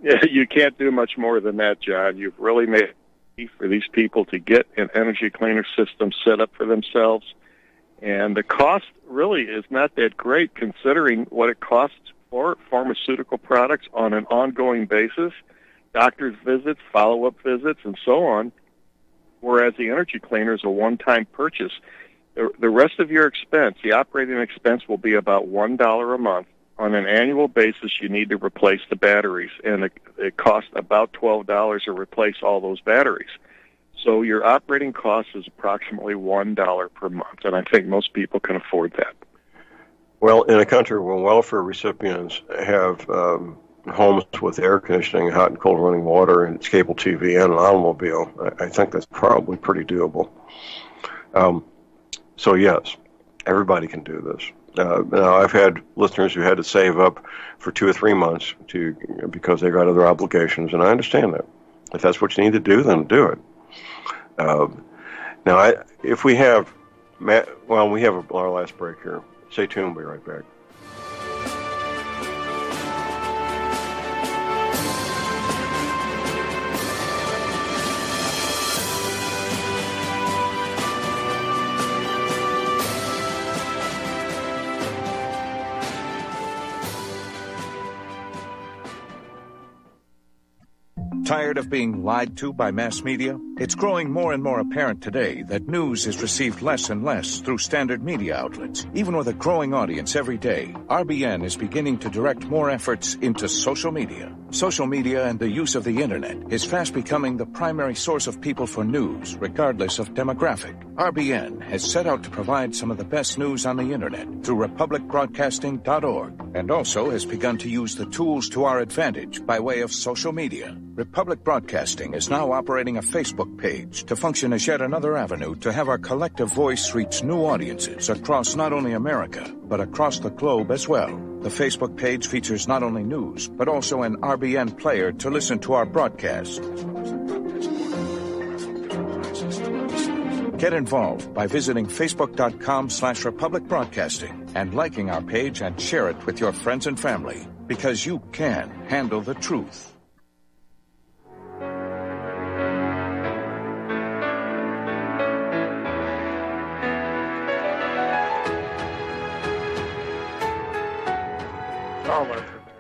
Yeah, you can't do much more than that, John. You've really made it easy for these people to get an Energy Cleaner system set up for themselves. And the cost really is not that great considering what it costs for pharmaceutical products on an ongoing basis, doctor's visits, follow-up visits, and so on, whereas the energy cleaner is a one-time purchase. The rest of your expense, the operating expense, will be about $1 a month. On an annual basis, you need to replace the batteries, and it costs about $12 to replace all those batteries. So your operating cost is approximately $1 per month, and I think most people can afford that. Well, in a country where welfare recipients have homes with air conditioning, hot and cold running water, and cable TV, and an automobile, I think that's probably pretty doable. So yes, everybody can do this. Now, I've had listeners who had to save up for 2 or 3 months because they got other obligations, and I understand that. If that's what you need to do, then do it. Now, if we have, we have our last break here. Stay tuned. We'll be right back. Tired of being lied to by mass media? It's growing more and more apparent today that news is received less and less through standard media outlets. Even with a growing audience every day, RBN is beginning to direct more efforts into social media. Social media and the use of the internet is fast becoming the primary source of people for news, regardless of demographic. RBN has set out to provide some of the best news on the internet through republicbroadcasting.org, and also has begun to use the tools to our advantage by way of social media. Republic Broadcasting is now operating a Facebook page to function as yet another avenue to have our collective voice reach new audiences across not only America, but across the globe as well. The Facebook page features not only news, but also an RBN player to listen to our broadcast. Get involved by visiting facebook.com/Republic Broadcasting and liking our page and share it with your friends and family, because you can handle the truth.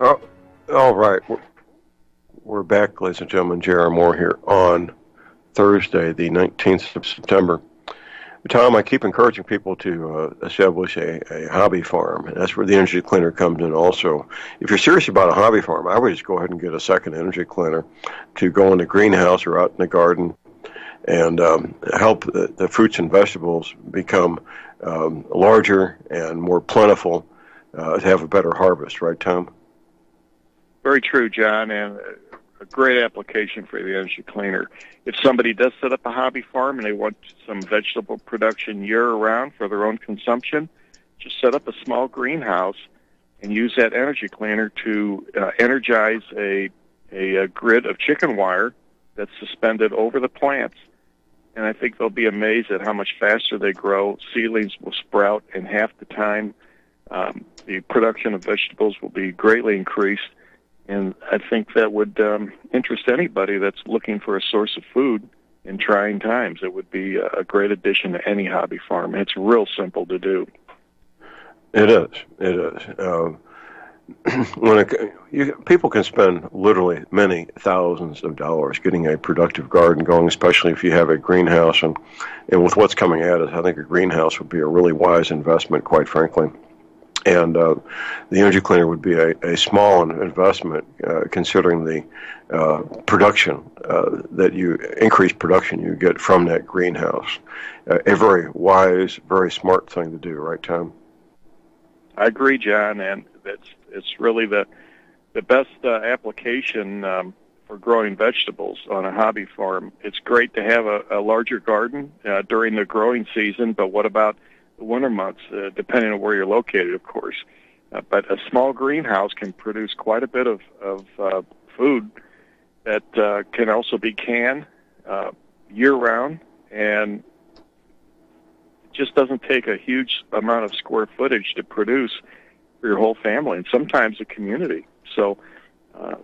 Oh, all right. We're back, ladies and gentlemen. J.R. Moore here on Thursday, the 19th of September. Tom, I keep encouraging people to establish a hobby farm, and that's where the energy cleaner comes in also. If you're serious about a hobby farm, I would just go ahead and get a second energy cleaner to go in the greenhouse or out in the garden and help the fruits and vegetables become larger and more plentiful to have a better harvest, right, Tom? Very true, John, and a great application for the energy cleaner. If somebody does set up a hobby farm and they want some vegetable production year-round for their own consumption, just set up a small greenhouse and use that energy cleaner to energize a grid of chicken wire that's suspended over the plants. And I think they'll be amazed at how much faster they grow. Seedlings will sprout in half the time. The production of vegetables will be greatly increased. And I think that would interest anybody that's looking for a source of food in trying times. It would be a great addition to any hobby farm. It's real simple to do. It is. People can spend literally many thousands of dollars getting a productive garden going, especially if you have a greenhouse. And with what's coming at us, I think a greenhouse would be a really wise investment, quite frankly. And the energy cleaner would be a small investment, considering the production increased production you get from that greenhouse. A very wise, very smart thing to do, right, Tom? I agree, John, and it's really the best application for growing vegetables on a hobby farm. It's great to have a larger garden during the growing season, but what about the winter months, depending on where you're located, of course. But a small greenhouse can produce quite a bit of food that can also be canned year-round, and it just doesn't take a huge amount of square footage to produce for your whole family and sometimes a community. So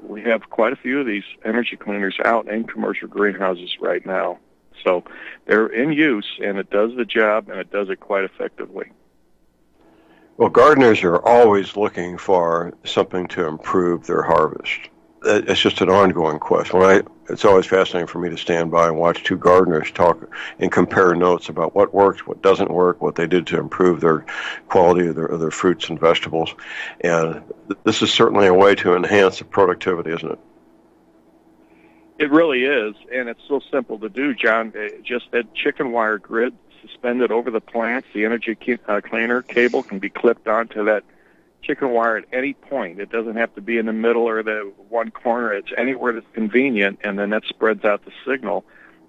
we have quite a few of these energy cleaners out in commercial greenhouses right now. So they're in use, and it does the job, and it does it quite effectively. Well, gardeners are always looking for something to improve their harvest. It's just an ongoing quest. It's always fascinating for me to stand by and watch two gardeners talk and compare notes about what works, what doesn't work, what they did to improve their quality of their fruits and vegetables. And this is certainly a way to enhance the productivity, isn't it? It really is, and it's so simple to do, John. Just that chicken wire grid suspended over the plants. The energy cleaner cable can be clipped onto that chicken wire at any point. It doesn't have to be in the middle or the one corner. It's anywhere that's convenient, and then that spreads out the signal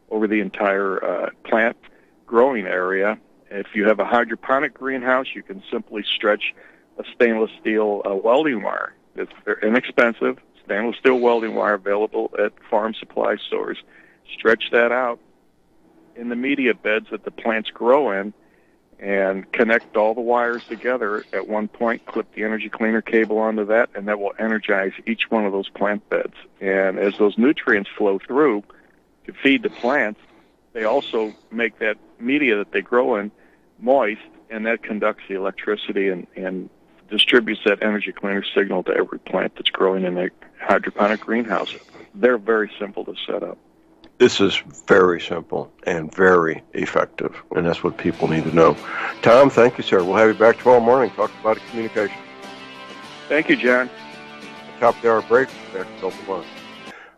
over the entire plant growing area. If you have a hydroponic greenhouse, you can simply stretch a stainless steel welding wire. It's very inexpensive. Stainless steel welding wire available at farm supply stores. Stretch that out in the media beds that the plants grow in, and connect all the wires together at one point, clip the energy cleaner cable onto that, and that will energize each one of those plant beds. And as those nutrients flow through to feed the plants, they also make that media that they grow in moist, and that conducts the electricity and distributes that energy cleaner signal to every plant that's growing in a hydroponic greenhouse. They're very simple to set up. This is very simple and very effective, and that's what people need to know. Tom, thank you, sir. We'll have you back tomorrow morning. Talk about communication. Thank you, John. Top of the hour break. Back to open line.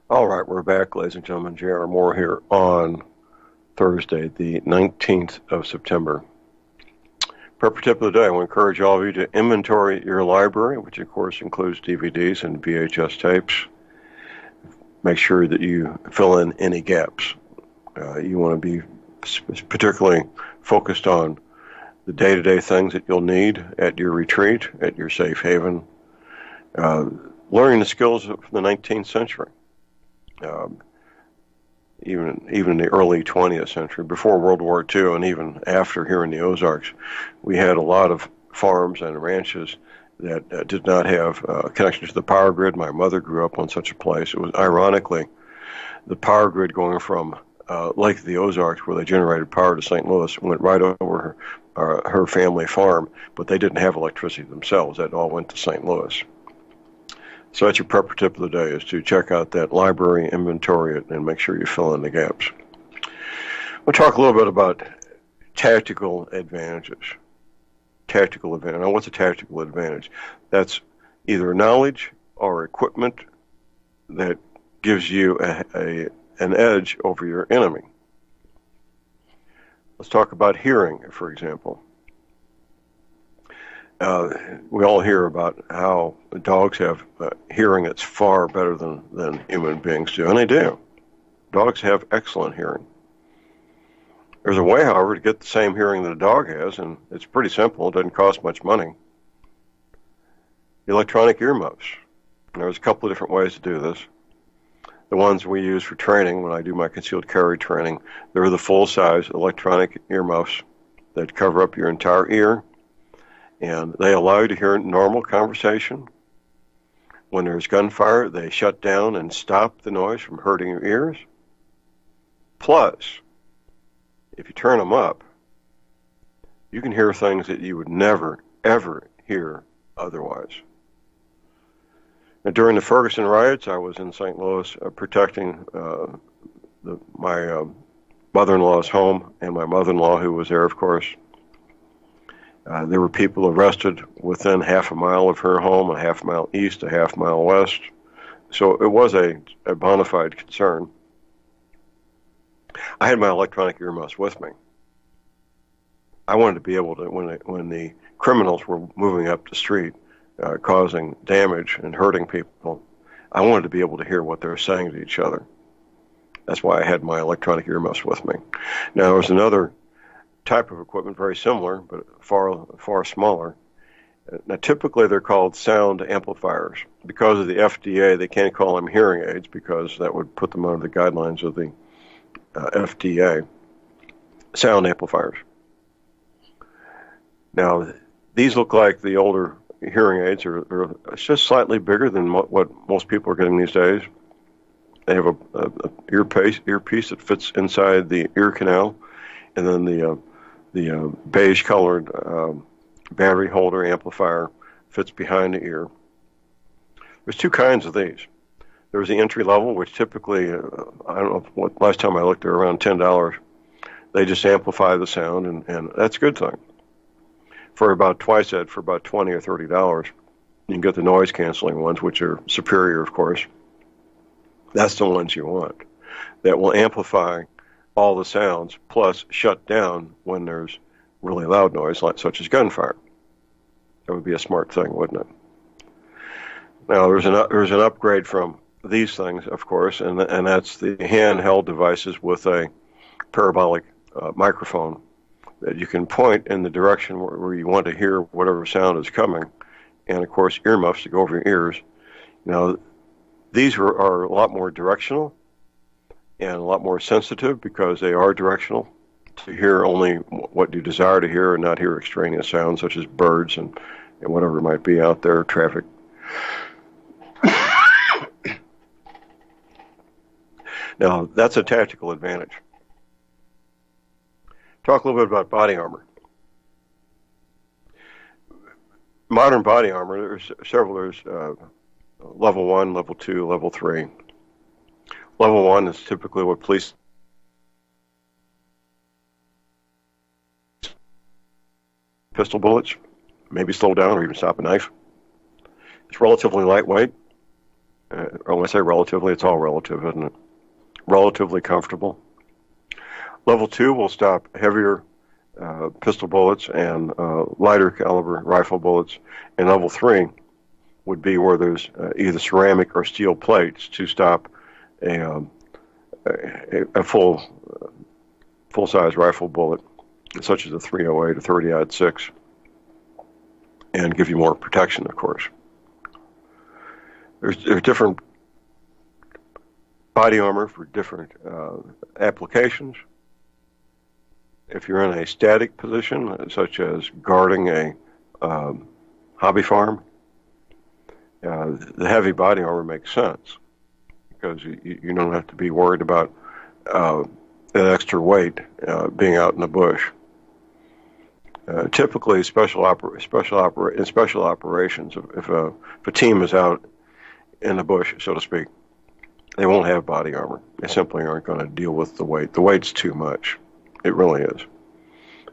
All right, we're back, ladies and gentlemen. J.R. Moore here on Thursday, the 19th of September. Prep tip of the day, I want to encourage all of you to inventory your library, which of course includes DVDs and VHS tapes. Make sure that you fill in any gaps. You want to be particularly focused on the day-to-day things that you'll need at your retreat, at your safe haven. Learning the skills of the 19th century, even in the early 20th century, before World War II and even after here in the Ozarks, we had a lot of farms and ranches that did not have connection to the power grid. My mother grew up on such a place. It was ironically the power grid going from Lake of the Ozarks, where they generated power, to St. Louis, went right over her family farm, but they didn't have electricity themselves. That all went to St. Louis. So that's your prep tip of the day, is to check out that library, inventory it, and make sure you fill in the gaps. We'll talk a little bit about tactical advantages. Tactical advantage. Now, what's a tactical advantage? That's either knowledge or equipment that gives you an edge over your enemy. Let's talk about hearing, for example. We all hear about how dogs have hearing that's far better than human beings do, and they do. Dogs have excellent hearing. There's a way, however, to get the same hearing that a dog has, and it's pretty simple. It doesn't cost much money. Electronic earmuffs. There's a couple of different ways to do this. The ones we use for training, when I do my concealed carry training, they're the full-size electronic earmuffs that cover up your entire ear, and they allow you to hear normal conversation. When there's gunfire, they shut down and stop the noise from hurting your ears. Plus, if you turn them up, you can hear things that you would never, ever hear otherwise. Now, during the Ferguson riots, I was in St. Louis protecting my mother-in-law's home, and my mother-in-law, who was there, of course. There were people arrested within half a mile of her home, a half mile east, a half mile west. So it was a bona fide concern. I had my electronic earmuffs with me. I wanted to be able to, when the criminals were moving up the street, causing damage and hurting people, I wanted to be able to hear what they were saying to each other. That's why I had my electronic earmuffs with me. Now, there was another type of equipment, very similar, but far smaller. Now, typically they're called sound amplifiers. Because of the FDA, they can't call them hearing aids because that would put them under the guidelines of the FDA. Sound amplifiers. Now, these look like the older hearing aids. They're just slightly bigger than what most people are getting these days. They have a earpiece that fits inside the ear canal, and then the beige-colored battery holder amplifier, fits behind the ear. There's two kinds of these. There's the entry level, which typically, I don't know what, last time I looked, they're around $10. They just amplify the sound, and that's a good thing. For about twice that, for about $20 or $30, you can get the noise canceling ones, which are superior, of course. That's the ones you want. That will amplify all the sounds, plus shut down when there's really loud noise, such as gunfire. That would be a smart thing, wouldn't it? Now, there's an upgrade from these things, of course, and that's the handheld devices with a parabolic microphone that you can point in the direction where you want to hear whatever sound is coming, and of course earmuffs to go over your ears. Now, these are a lot more directional and a lot more sensitive because they are directional to hear only what you desire to hear and not hear extraneous sounds such as birds and whatever might be out there, traffic. Now, that's a tactical advantage. Talk a little bit about body armor. Modern body armor, there's several. There's level 1, level 2, level 3. Level 1 is typically what police pistol bullets, maybe slow down or even stop a knife. It's relatively lightweight. When I say relatively, it's all relative, isn't it? Relatively comfortable. Level 2 will stop heavier pistol bullets and lighter caliber rifle bullets. And level 3 would be where there's either ceramic or steel plates to stop a full-size rifle bullet, such as a .308 or 30-06, and give you more protection, of course. There's different body armor for different applications. If you're in a static position, such as guarding a hobby farm, the heavy body armor makes sense because you don't have to be worried about that extra weight being out in the bush. Typically, special operations, if a team is out in the bush, so to speak, they won't have body armor. They simply aren't going to deal with the weight. The weight's too much. It really is.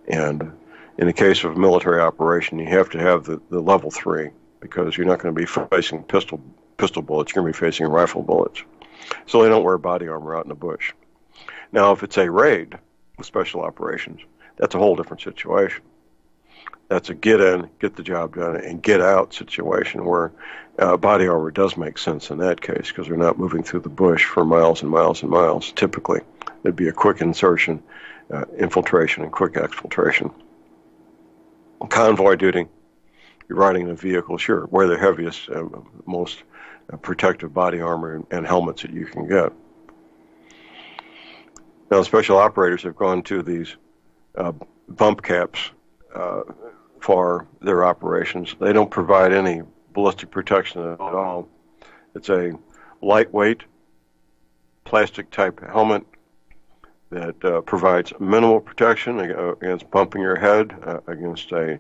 And in the case of a military operation, you have to have the level 3 because you're not going to be facing pistol bullets. You're going to be facing rifle bullets. So they don't wear body armor out in the bush. Now, if it's a raid with special operations, that's a whole different situation. That's a get in, get the job done, and get out situation where body armor does make sense in that case because they're not moving through the bush for miles and miles and miles. Typically, it'd be a quick insertion, infiltration, and quick exfiltration. Convoy duty, you're riding in a vehicle, sure, wear the heaviest, most protective body armor and helmets that you can get. Now, special operators have gone to these bump caps for their operations. They don't provide any ballistic protection at all. It's a lightweight plastic-type helmet that provides minimal protection against bumping your head against a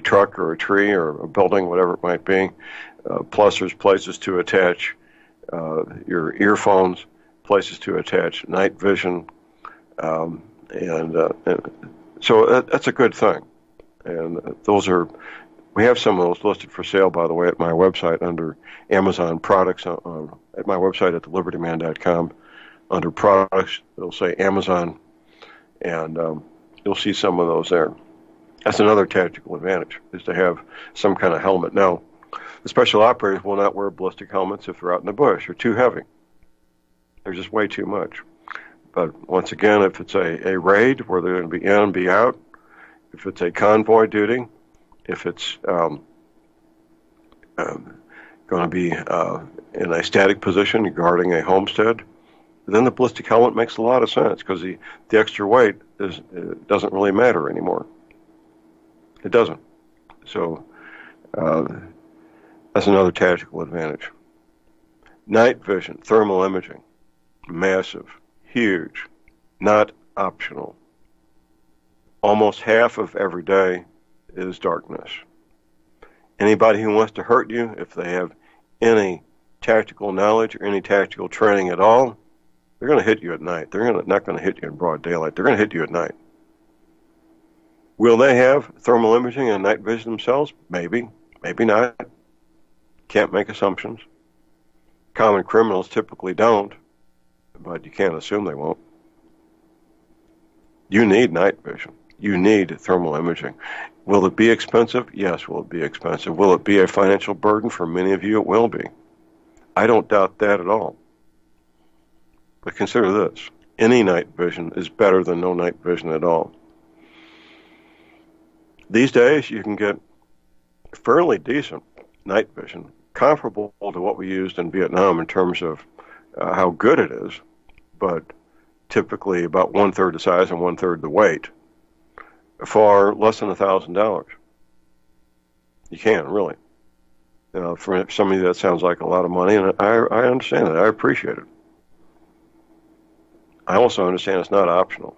truck or a tree or a building, whatever it might be. Plus, there's places to attach your earphones, places to attach night vision, so that's a good thing. And we have some of those listed for sale, by the way, at my website under Amazon products, at my website at thelibertyman.com. Under products, it'll say Amazon, and you'll see some of those there. That's another tactical advantage, is to have some kind of helmet. Now, the special operators will not wear ballistic helmets if they're out in the bush. They're too heavy. They're just way too much. But once again, if it's a raid where they're going to be in and be out, if it's a convoy duty, if it's going to be in a static position guarding a homestead, then the ballistic helmet makes a lot of sense because the extra weight doesn't really matter anymore. It doesn't. So that's another tactical advantage. Night vision, thermal imaging, massive, huge, not optional. Almost half of every day is darkness. Anybody who wants to hurt you, if they have any tactical knowledge or any tactical training at all, they're going to hit you at night. They're not going to hit you in broad daylight. They're going to hit you at night. Will they have thermal imaging and night vision themselves? Maybe. Maybe not. Can't make assumptions. Common criminals typically don't, but you can't assume they won't. You need night vision. You need thermal imaging. Will it be expensive? Yes, will it be expensive. Will it be a financial burden for many of you? It will be. I don't doubt that at all. But consider this. Any night vision is better than no night vision at all. These days, you can get fairly decent night vision, comparable to what we used in Vietnam in terms of how good it is, but typically about 1/3 the size and 1/3 the weight, for less than $1,000. You can, really. For some of you, that sounds like a lot of money, and I understand that. I appreciate it. I also understand it's not optional.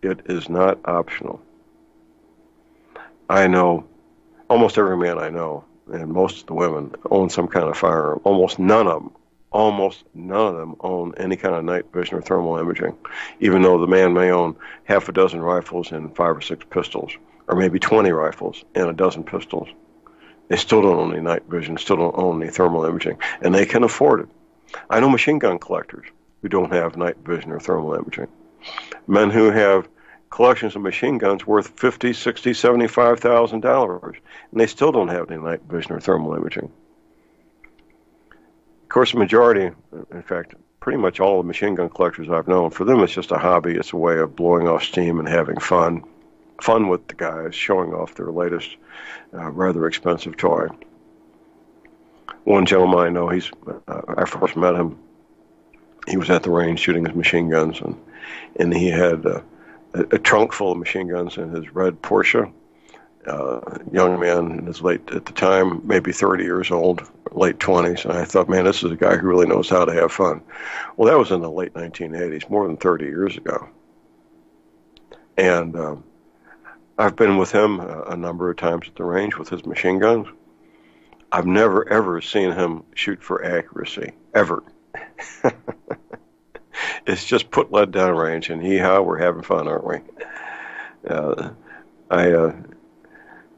It is not optional. I know almost every man I know, and most of the women, own some kind of firearm. Almost none of them own any kind of night vision or thermal imaging, even though the man may own half a dozen rifles and 5 or 6 pistols, or maybe 20 rifles and a dozen pistols. They still don't own any night vision, still don't own any thermal imaging, and they can afford it. I know machine gun collectors who don't have night vision or thermal imaging. Men who have collections of machine guns worth $50,000, $60,000, $75,000, and they still don't have any night vision or thermal imaging. Of course, the majority, in fact, pretty much all the machine gun collectors I've known, for them it's just a hobby. It's a way of blowing off steam and having fun with the guys, showing off their latest rather expensive toy. One gentleman I know, I first met him. He was at the range shooting his machine guns, and he had a trunk full of machine guns in his red Porsche. Young man in his at the time, maybe 30 years old, late 20s. And I thought, man, this is a guy who really knows how to have fun. Well, that was in the late 1980s, more than 30 years ago. And I've been with him a number of times at the range with his machine guns. I've never, ever seen him shoot for accuracy, ever. It's just put lead down range, and hee-haw, we're having fun, aren't we?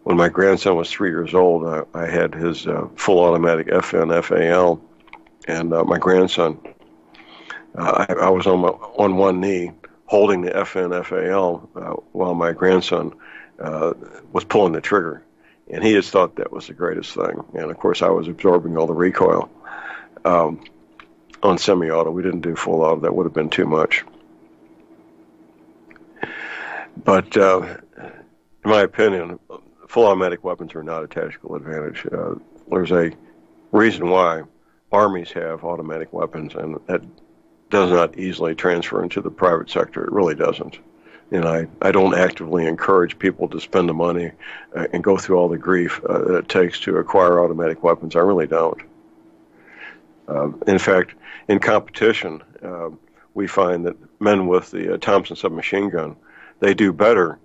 When my grandson was 3 years old, I had his full automatic FN FAL, and my grandson, I was on one knee holding the FN FAL while my grandson was pulling the trigger, and he just thought that was the greatest thing. And of course, I was absorbing all the recoil. On semi-auto, we didn't do full auto. That would have been too much. But in my opinion, full automatic weapons are not a tactical advantage. There's a reason why armies have automatic weapons, and that does not easily transfer into the private sector. It really doesn't. And I don't actively encourage people to spend the money and go through all the grief that it takes to acquire automatic weapons. I really don't. In fact, in competition, we find that men with the Thompson submachine gun, they do better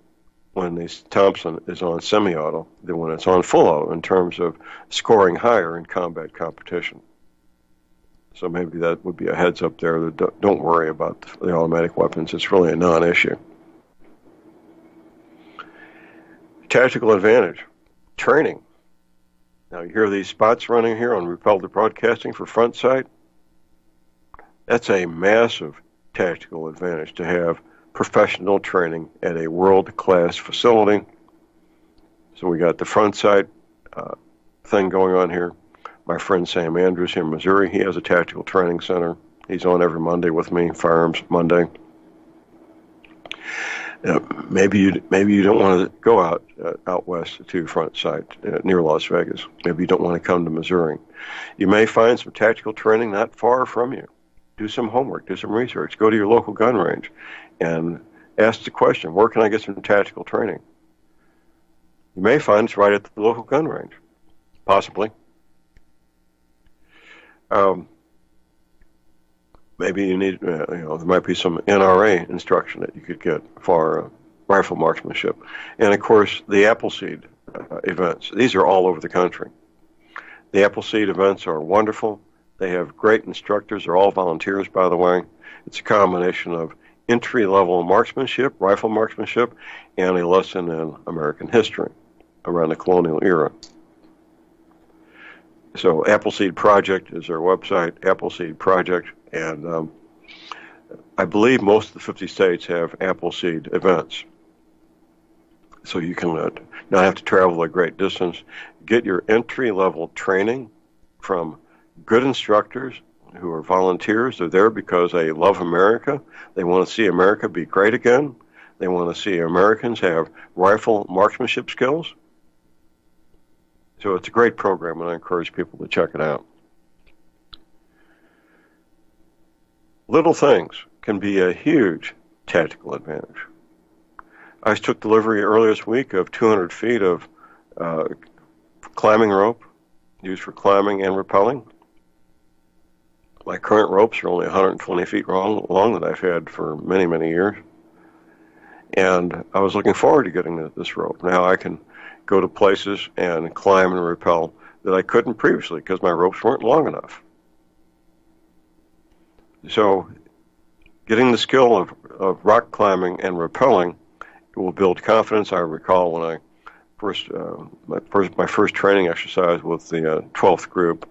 when the Thompson is on semi-auto than when it's on full auto in terms of scoring higher in combat competition. So maybe that would be a heads up there. That don't worry about the automatic weapons. It's really a non-issue. Tactical advantage, training. Now, you hear these spots running here on Republic Broadcasting for front sight? That's a massive tactical advantage to have professional training at a world-class facility. So we got the front sight thing going on here. My friend Sam Andrews here in Missouri, he has a tactical training center. He's on every Monday with me, Firearms Monday. Maybe you don't want to go out west to front sight near Las Vegas. Maybe you don't want to come to Missouri. You may find some tactical training not far from you. Do some homework, do some research. Go to your local gun range and ask the question, where can I get some tactical training? You may find it's right at the local gun range, possibly. Maybe you need, there might be some NRA instruction that you could get for rifle marksmanship. And, of course, the Appleseed events. These are all over the country. The Appleseed events are wonderful. They have great instructors. They're all volunteers, by the way. It's a combination of entry-level marksmanship, rifle marksmanship, and a lesson in American history around the colonial era. So Appleseed Project is their website, Appleseed Project, and I believe most of the 50 states have Appleseed events. So you can not have to travel a great distance. Get your entry-level training from good instructors who are volunteers. They're there because they love America. They want to see America be great again. They want to see Americans have rifle marksmanship skills. So it's a great program, and I encourage people to check it out. Little things can be a huge tactical advantage. I took delivery earlier this week of 200 feet of climbing rope used for climbing and rappelling. My current ropes are only 120 feet long that I've had for many, many years. And I was looking forward to getting this rope. Now I can go to places and climb and rappel that I couldn't previously because my ropes weren't long enough. So getting the skill of rock climbing and rappelling will build confidence. I recall when I my first training exercise with the 12th group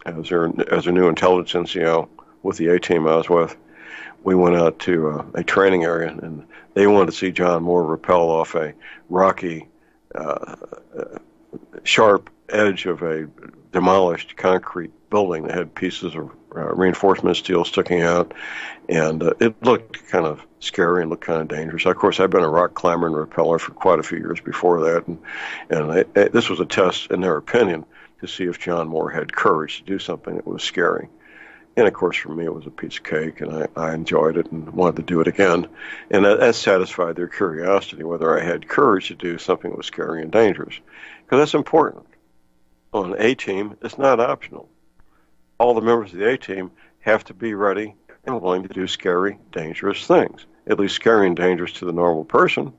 as a new intelligence NCO with the A-team I was with, we went out to a training area, and they wanted to see John Moore rappel off a rocky, sharp edge of a demolished concrete building that had pieces of reinforcement steel sticking out, and it looked kind of scary and looked kind of dangerous. Of course, I've been a rock climber and rappeller for quite a few years before that, and this was a test, in their opinion, to see if John Moore had courage to do something that was scary. And, of course, for me, it was a piece of cake, and I enjoyed it and wanted to do it again. And that satisfied their curiosity, whether I had courage to do something that was scary and dangerous. Because that's important. On an A-team, it's not optional. All the members of the A-team have to be ready and willing to do scary, dangerous things. At least scary and dangerous to the normal person.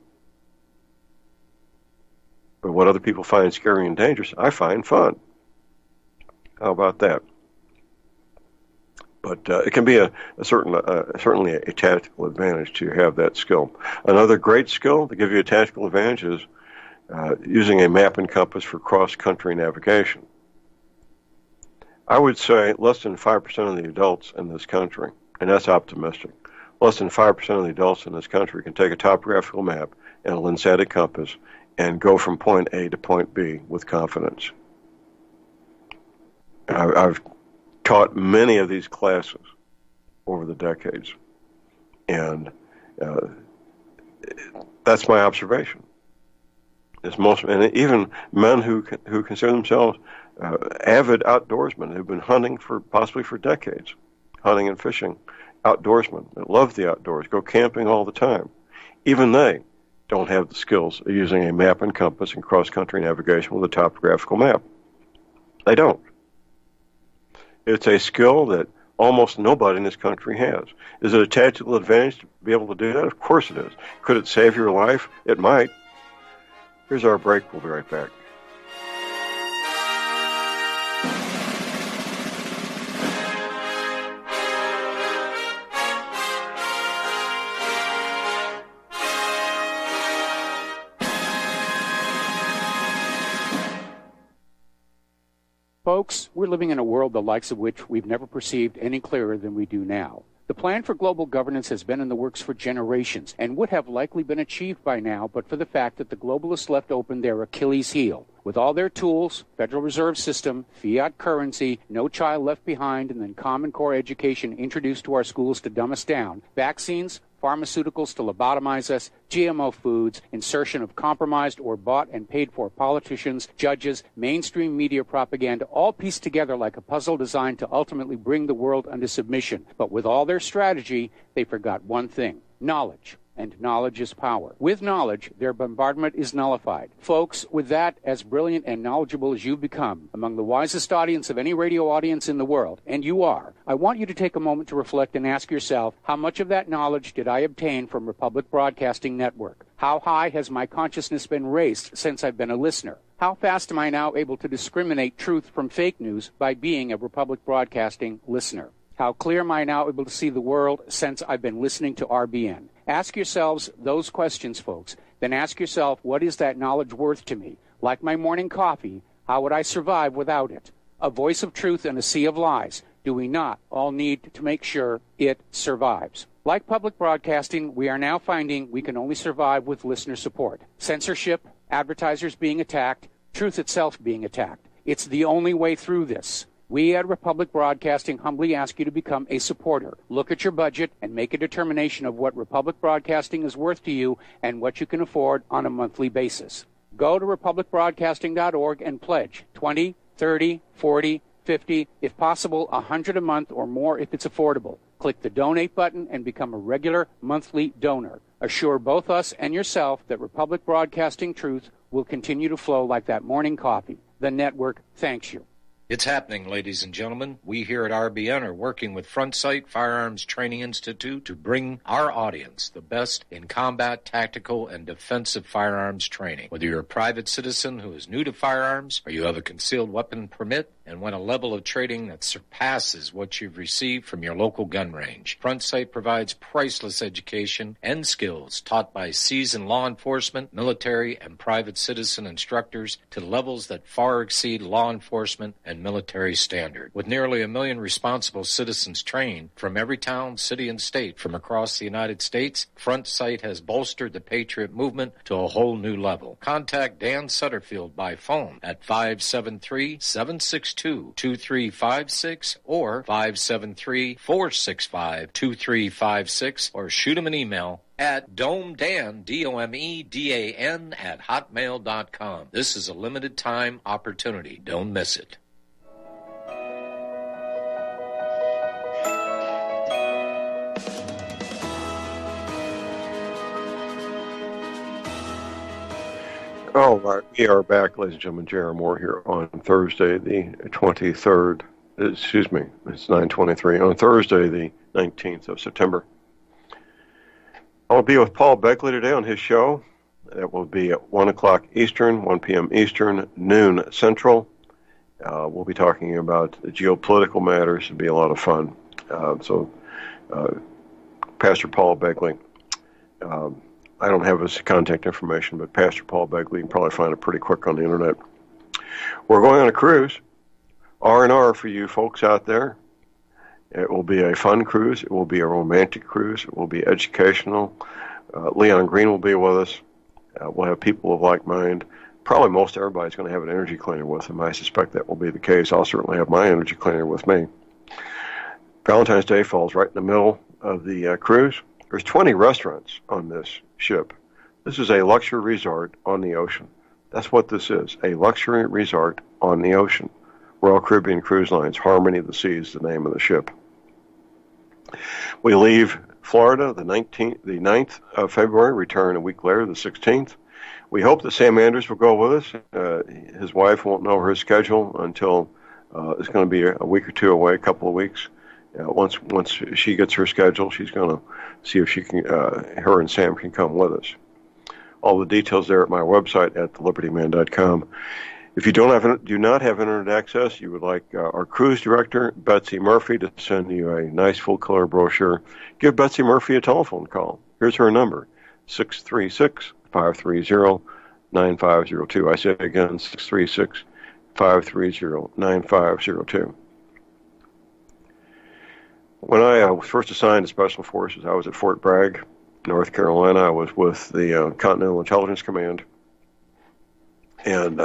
But what other people find scary and dangerous, I find fun. How about that? But it can be certainly a tactical advantage to have that skill. Another great skill to give you a tactical advantage is using a map and compass for cross-country navigation. I would say less than 5% of the adults in this country, and that's optimistic, less than 5% of the adults in this country can take a topographical map and a lensatic compass and go from point A to point B with confidence. I've taught many of these classes over the decades, and that's my observation. And even men who consider themselves avid outdoorsmen who've been hunting possibly for decades, hunting and fishing, outdoorsmen that love the outdoors, go camping all the time. Even they don't have the skills of using a map and compass and cross-country navigation with a topographical map. They don't. It's a skill that almost nobody in this country has. Is it a tactical advantage to be able to do that? Of course it is. Could it save your life? It might. Here's our break. We'll be right back. Folks, we're living in a world the likes of which we've never perceived any clearer than we do now. The plan for global governance has been in the works for generations and would have likely been achieved by now but for the fact that the globalists left open their Achilles heel. With all their tools, Federal Reserve System, fiat currency, no child left behind, and then Common Core education introduced to our schools to dumb us down, vaccines, pharmaceuticals to lobotomize us, GMO foods, insertion of compromised or bought and paid for politicians, judges, mainstream media propaganda, all pieced together like a puzzle designed to ultimately bring the world under submission. But with all their strategy, they forgot one thing: knowledge. And knowledge is power. With knowledge, their bombardment is nullified. Folks, with that, as brilliant and knowledgeable as you've become, among the wisest audience of any radio audience in the world, and you are, I want you to take a moment to reflect and ask yourself, how much of that knowledge did I obtain from Republic Broadcasting Network? How high has my consciousness been raised since I've been a listener? How fast am I now able to discriminate truth from fake news by being a Republic Broadcasting listener? How clear am I now able to see the world since I've been listening to RBN? Ask yourselves those questions, folks. Then ask yourself, what is that knowledge worth to me? Like my morning coffee, how would I survive without it? A voice of truth in a sea of lies. Do we not all need to make sure it survives? Like public broadcasting, we are now finding we can only survive with listener support. Censorship, advertisers being attacked, truth itself being attacked. It's the only way through this. We at Republic Broadcasting humbly ask you to become a supporter. Look at your budget and make a determination of what Republic Broadcasting is worth to you and what you can afford on a monthly basis. Go to republicbroadcasting.org and pledge $20, $30, $40, $50, if possible, $100 a month or more if it's affordable. Click the donate button and become a regular monthly donor. Assure both us and yourself that Republic Broadcasting truth will continue to flow like that morning coffee. The network thanks you. It's happening, ladies and gentlemen. We here at RBN are working with Front Sight Firearms Training Institute to bring our audience the best in combat, tactical, and defensive firearms training. Whether you're a private citizen who is new to firearms or you have a concealed weapon permit and want a level of training that surpasses what you've received from your local gun range, Front Sight provides priceless education and skills taught by seasoned law enforcement, military, and private citizen instructors to levels that far exceed law enforcement and military standard. With nearly 1 million responsible citizens trained from every town, city, and state from across the United States, Front Sight has bolstered the Patriot movement to a whole new level. Contact Dan Sutterfield by phone at 573-762-2356 or 573-465-2356 or shoot him an email at domedan, DOMEDAN, at hotmail.com. This is a limited time opportunity. Don't miss it. All right, we are back, ladies and gentlemen. J.R. Moore here on Thursday, the 23rd. Excuse me, it's 9:23. On Thursday, the 19th of September. I will be with Paul Beckley today on his show. That will be at 1 o'clock Eastern, 1 p.m. Eastern, noon Central. We'll be talking about the geopolitical matters. It'll be a lot of fun. Pastor Paul Beckley. I don't have his contact information, but Pastor Paul Begley, you can probably find it pretty quick on the internet. We're going on a cruise, R&R for you folks out there. It will be a fun cruise. It will be a romantic cruise. It will be educational. Leon Green will be with us. We'll have people of like mind. Probably most everybody's going to have an energy cleaner with them. I suspect that will be the case. I'll certainly have my energy cleaner with me. Valentine's Day falls right in the middle of the cruise. There's 20 restaurants on this ship. This is a luxury resort on the ocean. That's what this is, a luxury resort on the ocean. Royal Caribbean Cruise Lines, Harmony of the Seas, the name of the ship. We leave Florida the 9th of February, return a week later, the 16th. We hope that Sam Anders will go with us. His wife won't know her schedule until it's going to be a week or two away, a couple of weeks. Once she gets her schedule, she's going to see if she can, her and Sam can come with us. All the details there at my website at thelibertyman.com. If you do not have internet access, you would like our cruise director, Betsy Murphy, to send you a nice full-color brochure, give Betsy Murphy a telephone call. Here's her number, 636-530-9502. I say it again, 636-530-9502. When I was first assigned to Special Forces, I was at Fort Bragg, North Carolina. I was with the Continental Intelligence Command, and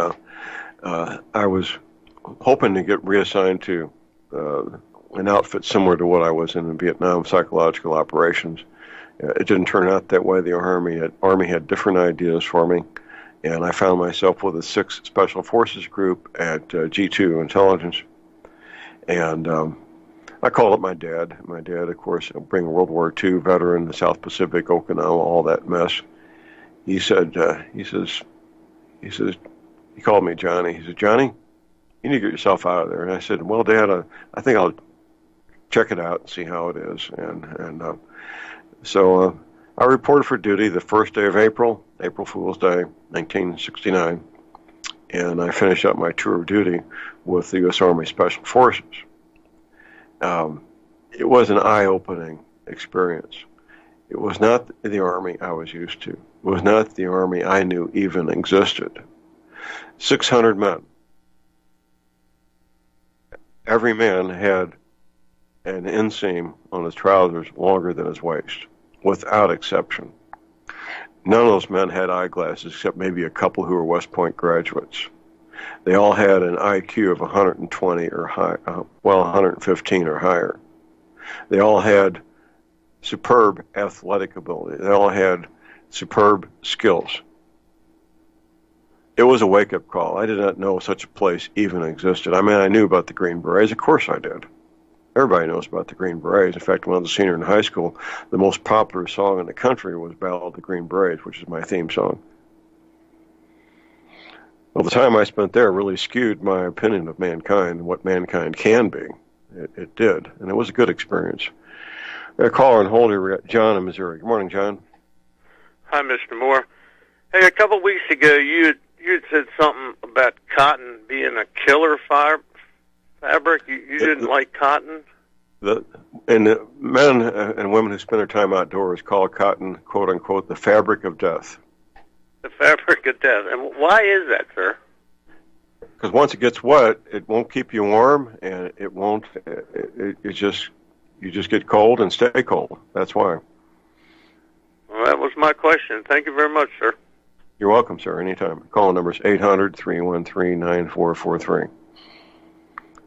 I was hoping to get reassigned to an outfit similar to what I was in Vietnam, psychological operations. It didn't turn out that way. The Army had different ideas for me, and I found myself with a 6th Special Forces group at G2 Intelligence, and I called up my dad. My dad, of course, being a World War II veteran, the South Pacific, Okinawa, all that mess. He said, he called me Johnny. He said, Johnny, you need to get yourself out of there. And I said, well, Dad, I think I'll check it out and see how it is. So I I reported for duty the first day of April Fool's Day, 1969, and I finished up my tour of duty with the U.S. Army Special Forces. It was an eye-opening experience. It was not the Army I was used to. It was not the Army I knew even existed. 600 men. Every man had an inseam on his trousers longer than his waist, without exception. None of those men had eyeglasses except maybe a couple who were West Point graduates. They all had an IQ of 120 or high, 115 or higher. They all had superb athletic ability. They all had superb skills. It was a wake-up call. I did not know such a place even existed. I mean, I knew about the Green Berets. Of course I did. Everybody knows about the Green Berets. In fact, when I was a senior in high school, the most popular song in the country was Ballad of the Green Berets, which is my theme song. Well, the time I spent there really skewed my opinion of mankind and what mankind can be. It did, and it was a good experience. I got a caller on hold here. We got John in Missouri. Good morning, John. Hi, Mr. Moore. Hey, a couple of weeks ago, you had said something about cotton being a killer fabric. You didn't like cotton? The men and women who spend their time outdoors call cotton, quote unquote, the fabric of death. The fabric of death. And why is that, sir? Because once it gets wet, it won't keep you warm, and it won't. You just get cold and stay cold. That's why. Well, that was my question. Thank you very much, sir. You're welcome, sir. Anytime. Call number is 800-313-9443.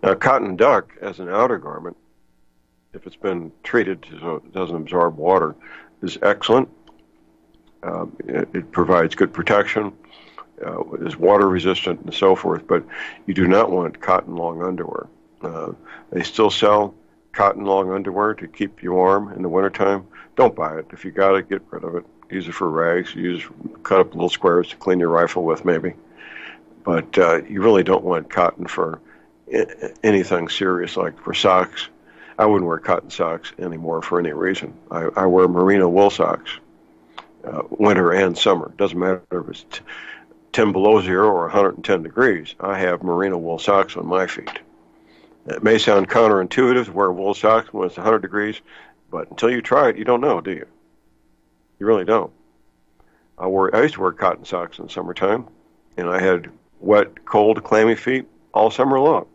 Now, cotton duck as an outer garment, if it's been treated so it doesn't absorb water, is excellent. It provides good protection, is water resistant and so forth, but you do not want cotton long underwear. They still sell cotton long underwear to keep you warm in the wintertime. Don't buy it. If you got it, get rid of it. Use it for rags. Cut up little squares to clean your rifle with, maybe. But you really don't want cotton for anything serious, like for socks. I wouldn't wear cotton socks anymore for any reason. I wear merino wool socks, winter and summer. Doesn't matter if it's 10 below zero or 110 degrees. I have merino wool socks on my feet. It may sound counterintuitive to wear wool socks when it's 100 degrees, but until you try it, you don't know, do you? You really don't. I used to wear cotton socks in the summertime, and I had wet, cold, clammy feet all summer long.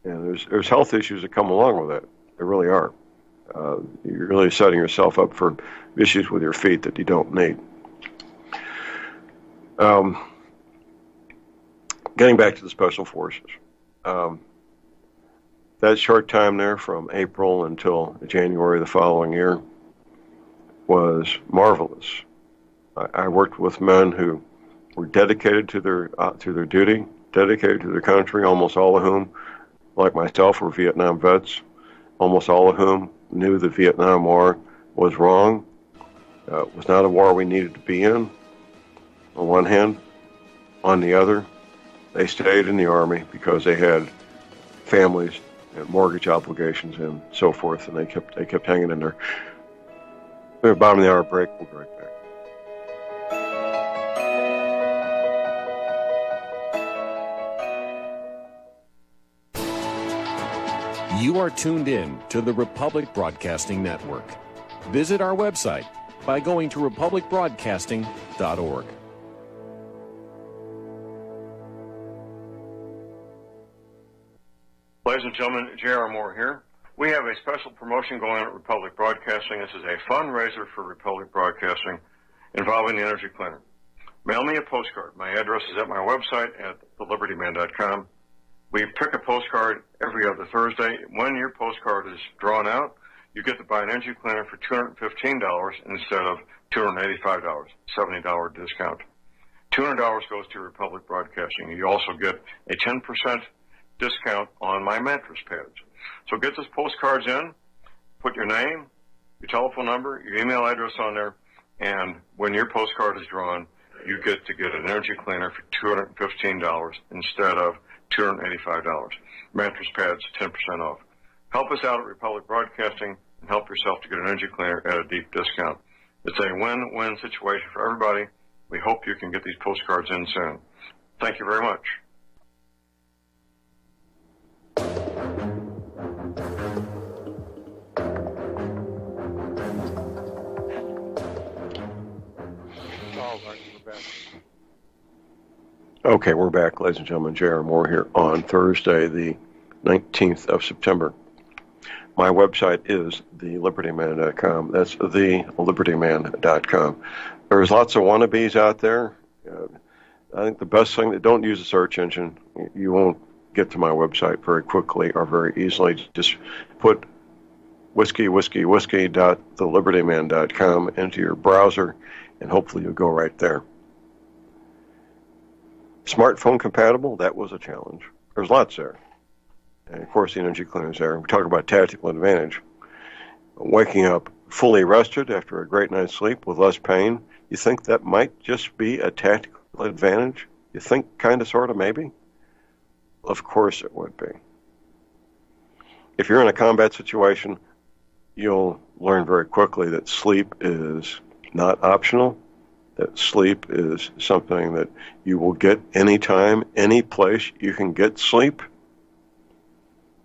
And there's health issues that come along with that. There really are. You're really setting yourself up for issues with your feet that you don't need. Getting back to the Special Forces. That short time there from April until January the following year was marvelous. I worked with men who were dedicated to their duty, dedicated to their country, almost all of whom, like myself, were Vietnam vets, almost all of whom knew the Vietnam War was wrong, was not a war we needed to be in, on one hand. On the other, they stayed in the Army because they had families and mortgage obligations and so forth, and they kept hanging in there. We're bottom of the hour break. We'll be right back. You are tuned in to the Republic Broadcasting Network. Visit our website by going to republicbroadcasting.org. Ladies and gentlemen, J.R. Moore here. We have a special promotion going on at Republic Broadcasting. This is a fundraiser for Republic Broadcasting involving the energy cleaner. Mail me a postcard. My address is at my website at thelibertyman.com. We pick a postcard every other Thursday. When your postcard is drawn out, you get to buy an energy cleaner for $215 instead of $285, $70 discount. $200 goes to Republic Broadcasting. You also get a 10% discount on my mattress pads. So get those postcards in, put your name, your telephone number, your email address on there, and when your postcard is drawn, you get to get an energy cleaner for $215 instead of $285. Mattress pads, 10% off. Help us out at Republic Broadcasting and help yourself to get an energy cleaner at a deep discount. It's a win-win situation for everybody. We hope you can get these postcards in soon. Thank you very much. Okay, we're back, ladies and gentlemen. J.R. Moore here on Thursday, the 19th of September. My website is thelibertyman.com. That's thelibertyman.com. There's lots of wannabes out there. I think the best thing, don't use a search engine. You won't get to my website very quickly or very easily. Just put whiskey.thelibertyman.com into your browser, and hopefully you'll go right there. Smartphone compatible, that was a challenge. There's lots there. And of course, the energy cleaner's there. We talk about tactical advantage. Waking up fully rested after a great night's sleep with less pain, you think that might just be a tactical advantage? You think kind of, sort of, maybe? Of course it would be. If you're in a combat situation, you'll learn very quickly that sleep is not optional, that sleep is something that you will get anytime, any place you can get sleep.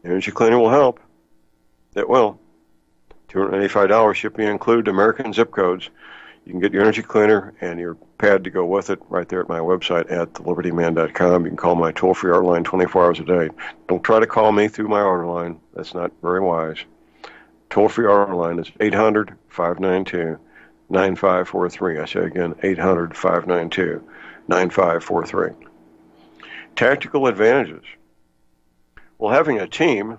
Energy cleaner will help. It will. $285 shipping include American zip codes. You can get your energy cleaner and your pad to go with it right there at my website at thelibertyman.com. You can call my toll-free order line 24 hours a day. Don't try to call me through my order line. That's not very wise. Toll-free order line is 800-592-9543. I say again, 800-592-9543. Tactical advantages. Well, having a team,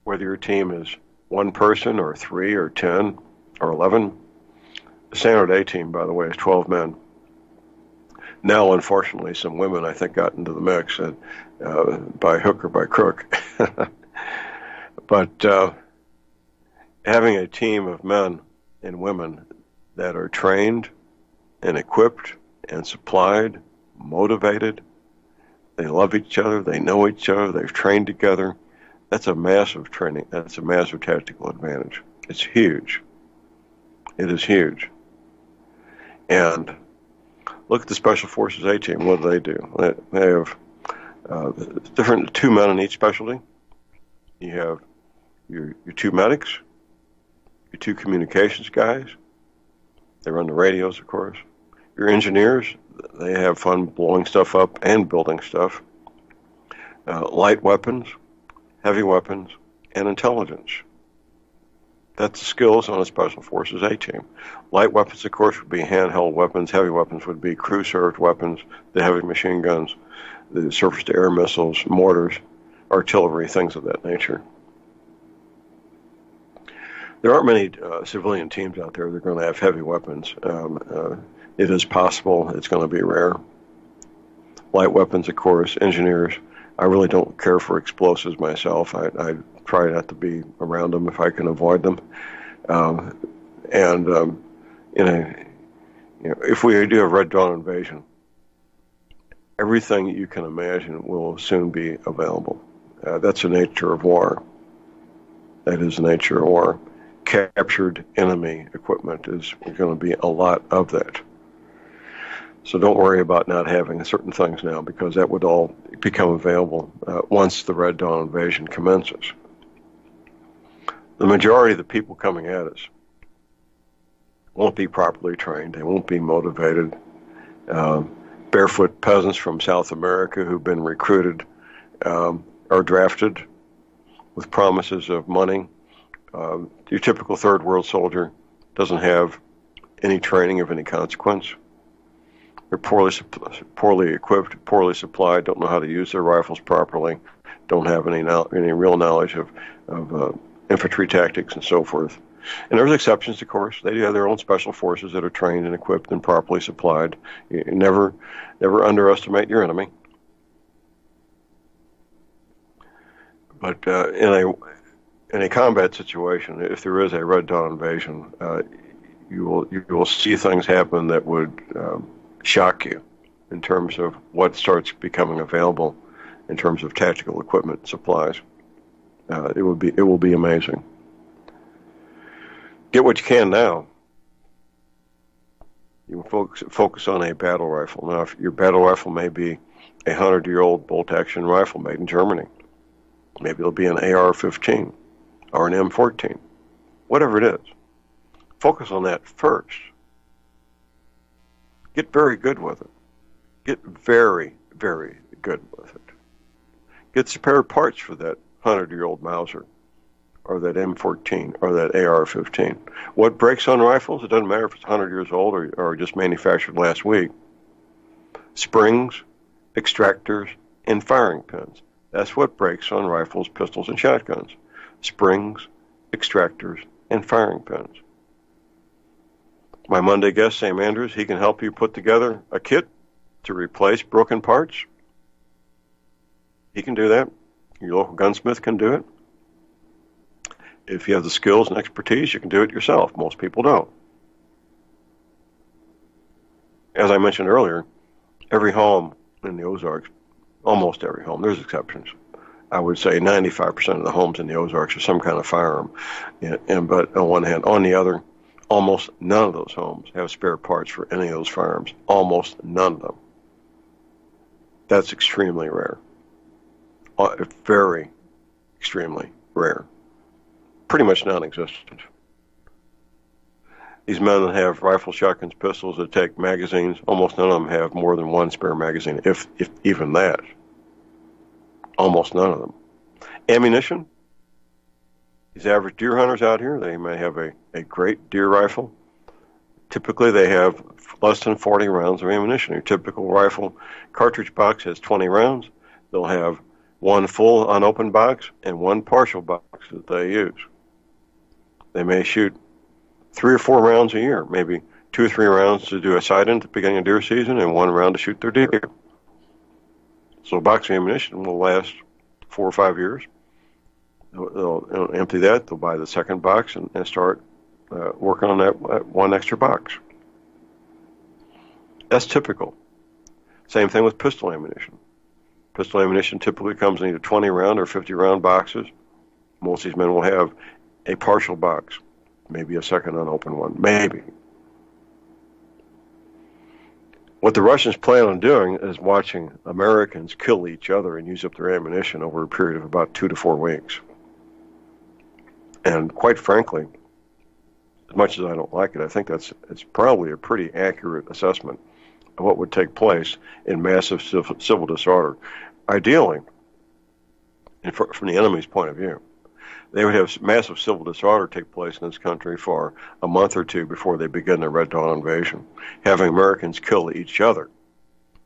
whether your team is one person or 3 or 10 or 11, the standard A team, by the way, is 12 men. Now, unfortunately, some women, I think, got into the mix by hook or by crook. But having a team of men and women that are trained and equipped and supplied, motivated, they love each other, they know each other, they've trained together, that's a massive training, that's a massive tactical advantage. It's huge. It is huge. And look at the Special Forces A team. What do? They have different 2 men in each specialty. You have your 2 medics, your 2 communications guys. They run the radios, of course. Your engineers, they have fun blowing stuff up and building stuff. Light weapons, heavy weapons, and intelligence. That's the skills on a Special Forces A team. Light weapons, of course, would be handheld weapons. Heavy weapons would be crew-served weapons, the heavy machine guns, the surface-to-air missiles, mortars, artillery, things of that nature. There aren't many civilian teams out there that are going to have heavy weapons. It is possible. It's going to be rare. Light weapons, of course, engineers. I really don't care for explosives myself. I try not to be around them if I can avoid them. If we do a Red Dawn invasion, everything you can imagine will soon be available. That's the nature of war. That is the nature of war. Captured enemy equipment is going to be a lot of that. So don't worry about not having certain things now, because that would all become available once the Red Dawn invasion commences. The majority of the people coming at us won't be properly trained. They won't be motivated. Barefoot peasants from South America who've been recruited are drafted with promises of money. Your typical third world soldier doesn't have any training of any consequence. They're poorly equipped, poorly supplied, don't know how to use their rifles properly, don't have any real knowledge of infantry tactics and so forth. And there's exceptions, of course. They do have their own special forces that are trained and equipped and properly supplied. You never underestimate your enemy. But in a combat situation, if there is a Red Dawn invasion, you will see things happen that would shock you in terms of what starts becoming available in terms of tactical equipment and supplies. It will be amazing. Get what you can now. You focus on a battle rifle. Now, if your battle rifle may be a 100-year-old bolt-action rifle made in Germany, maybe it'll be an AR-15 or an M14, whatever it is. Focus on that first. Get very good with it. Get very, very good with it. Get spare parts for that 100-year-old Mauser or that M14 or that AR-15. What breaks on rifles? It doesn't matter if it's 100 years old or just manufactured last week. Springs, extractors, and firing pins. That's what breaks on rifles, pistols, and shotguns. Springs, extractors, and firing pins. My Monday guest, Sam Andrews, he can help you put together a kit to replace broken parts. He can do that. Your local gunsmith can do it. If you have the skills and expertise, you can do it yourself. Most people don't. As I mentioned earlier, every home in the Ozarks, almost every home, there's exceptions. I would say 95% of the homes in the Ozarks are some kind of firearm. But on one hand, on the other, almost none of those homes have spare parts for any of those firearms. Almost none of them. That's extremely rare. Very extremely rare. Pretty much non-existent. These men that have rifles, shotguns, pistols that take magazines, almost none of them have more than one spare magazine, if even that. Almost none of them. Ammunition. These average deer hunters out here, they may have a great deer rifle. Typically, they have less than 40 rounds of ammunition. Your typical rifle cartridge box has 20 rounds. They'll have one full unopened box and one partial box that they use. They may shoot 3 or 4 rounds a year, maybe 2 or 3 rounds to do a sight-in at the beginning of deer season and 1 round to shoot their deer. So a box of ammunition will last 4 or 5 years. They'll empty that, they'll buy the second box and start working on that one extra box. That's typical. Same thing with pistol ammunition. Pistol ammunition typically comes in either 20 round or 50 round boxes. Most of these men will have a partial box, maybe a second unopened one, maybe. What the Russians plan on doing is watching Americans kill each other and use up their ammunition over a period of about 2 to 4 weeks. And quite frankly, as much as I don't like it, I think it's probably a pretty accurate assessment of what would take place in massive civil disorder. Ideally, and from the enemy's point of view, they would have massive civil disorder take place in this country for a month or 2 before they begin their Red Dawn invasion, having Americans kill each other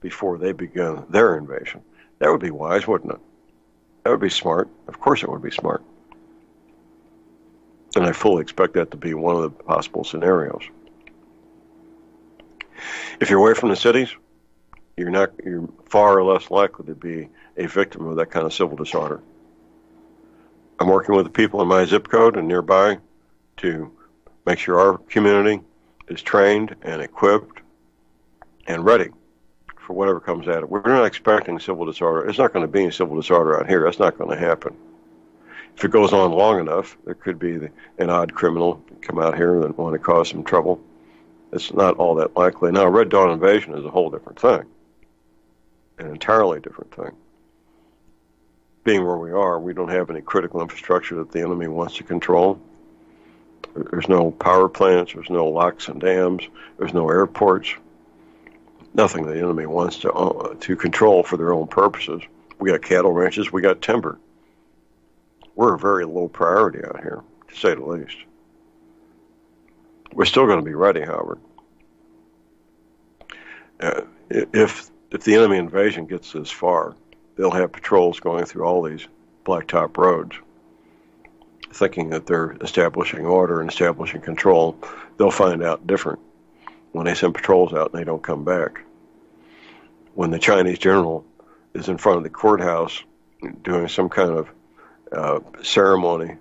before they begin their invasion. That would be wise, wouldn't it? That would be smart. Of course it would be smart. And I fully expect that to be one of the possible scenarios. If you're away from the cities, you're far less likely to be a victim of that kind of civil disorder. I'm working with the people in my zip code and nearby to make sure our community is trained and equipped and ready for whatever comes at it. We're not expecting civil disorder. It's not going to be any civil disorder out here. That's not going to happen. If it goes on long enough, there could be an odd criminal come out here that want to cause some trouble. It's not all that likely. Now, Red Dawn invasion is a whole different thing, an entirely different thing. Being where we are, we don't have any critical infrastructure that the enemy wants to control. There's no power plants, there's no locks and dams, there's no airports, nothing the enemy wants to control for their own purposes. We got cattle ranches, we got timber. We're a very low priority out here, to say the least. We're still going to be ready, however. If the enemy invasion gets this far, they'll have patrols going through all these blacktop roads, thinking that they're establishing order and establishing control. They'll find out different when they send patrols out and they don't come back. When the Chinese general is in front of the courthouse doing some kind of ceremony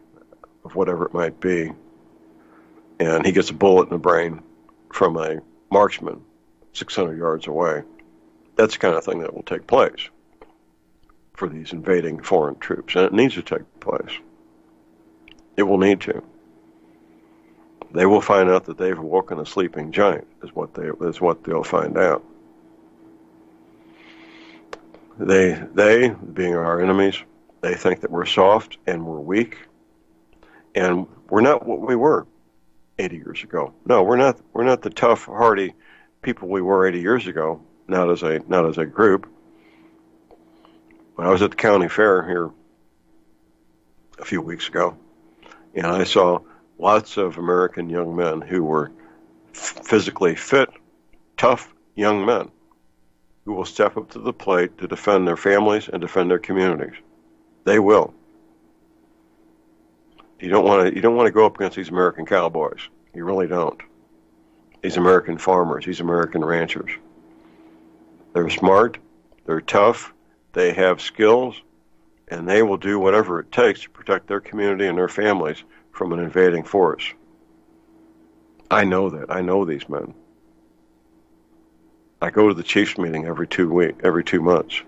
of whatever it might be, and he gets a bullet in the brain from a marksman 600 yards away, that's the kind of thing that will take place for these invading foreign troops, and it needs to take place. It will need to. They will find out that they've awoken a sleeping giant, is what they'll find out. They, being our enemies, they think that we're soft and we're weak, and we're not what we were 80 years ago. No, we're not the tough, hardy people we were 80 years ago. Not as a group. When I was at the county fair here a few weeks ago, and I saw lots of American young men who were physically fit, tough young men who will step up to the plate to defend their families and defend their communities. They will. You don't want to go up against these American cowboys. You really don't. These American farmers, these American ranchers. They're smart, they're tough, they have skills, and they will do whatever it takes to protect their community and their families from an invading force. I know that. I know these men. I go to the chiefs meeting every 2 months.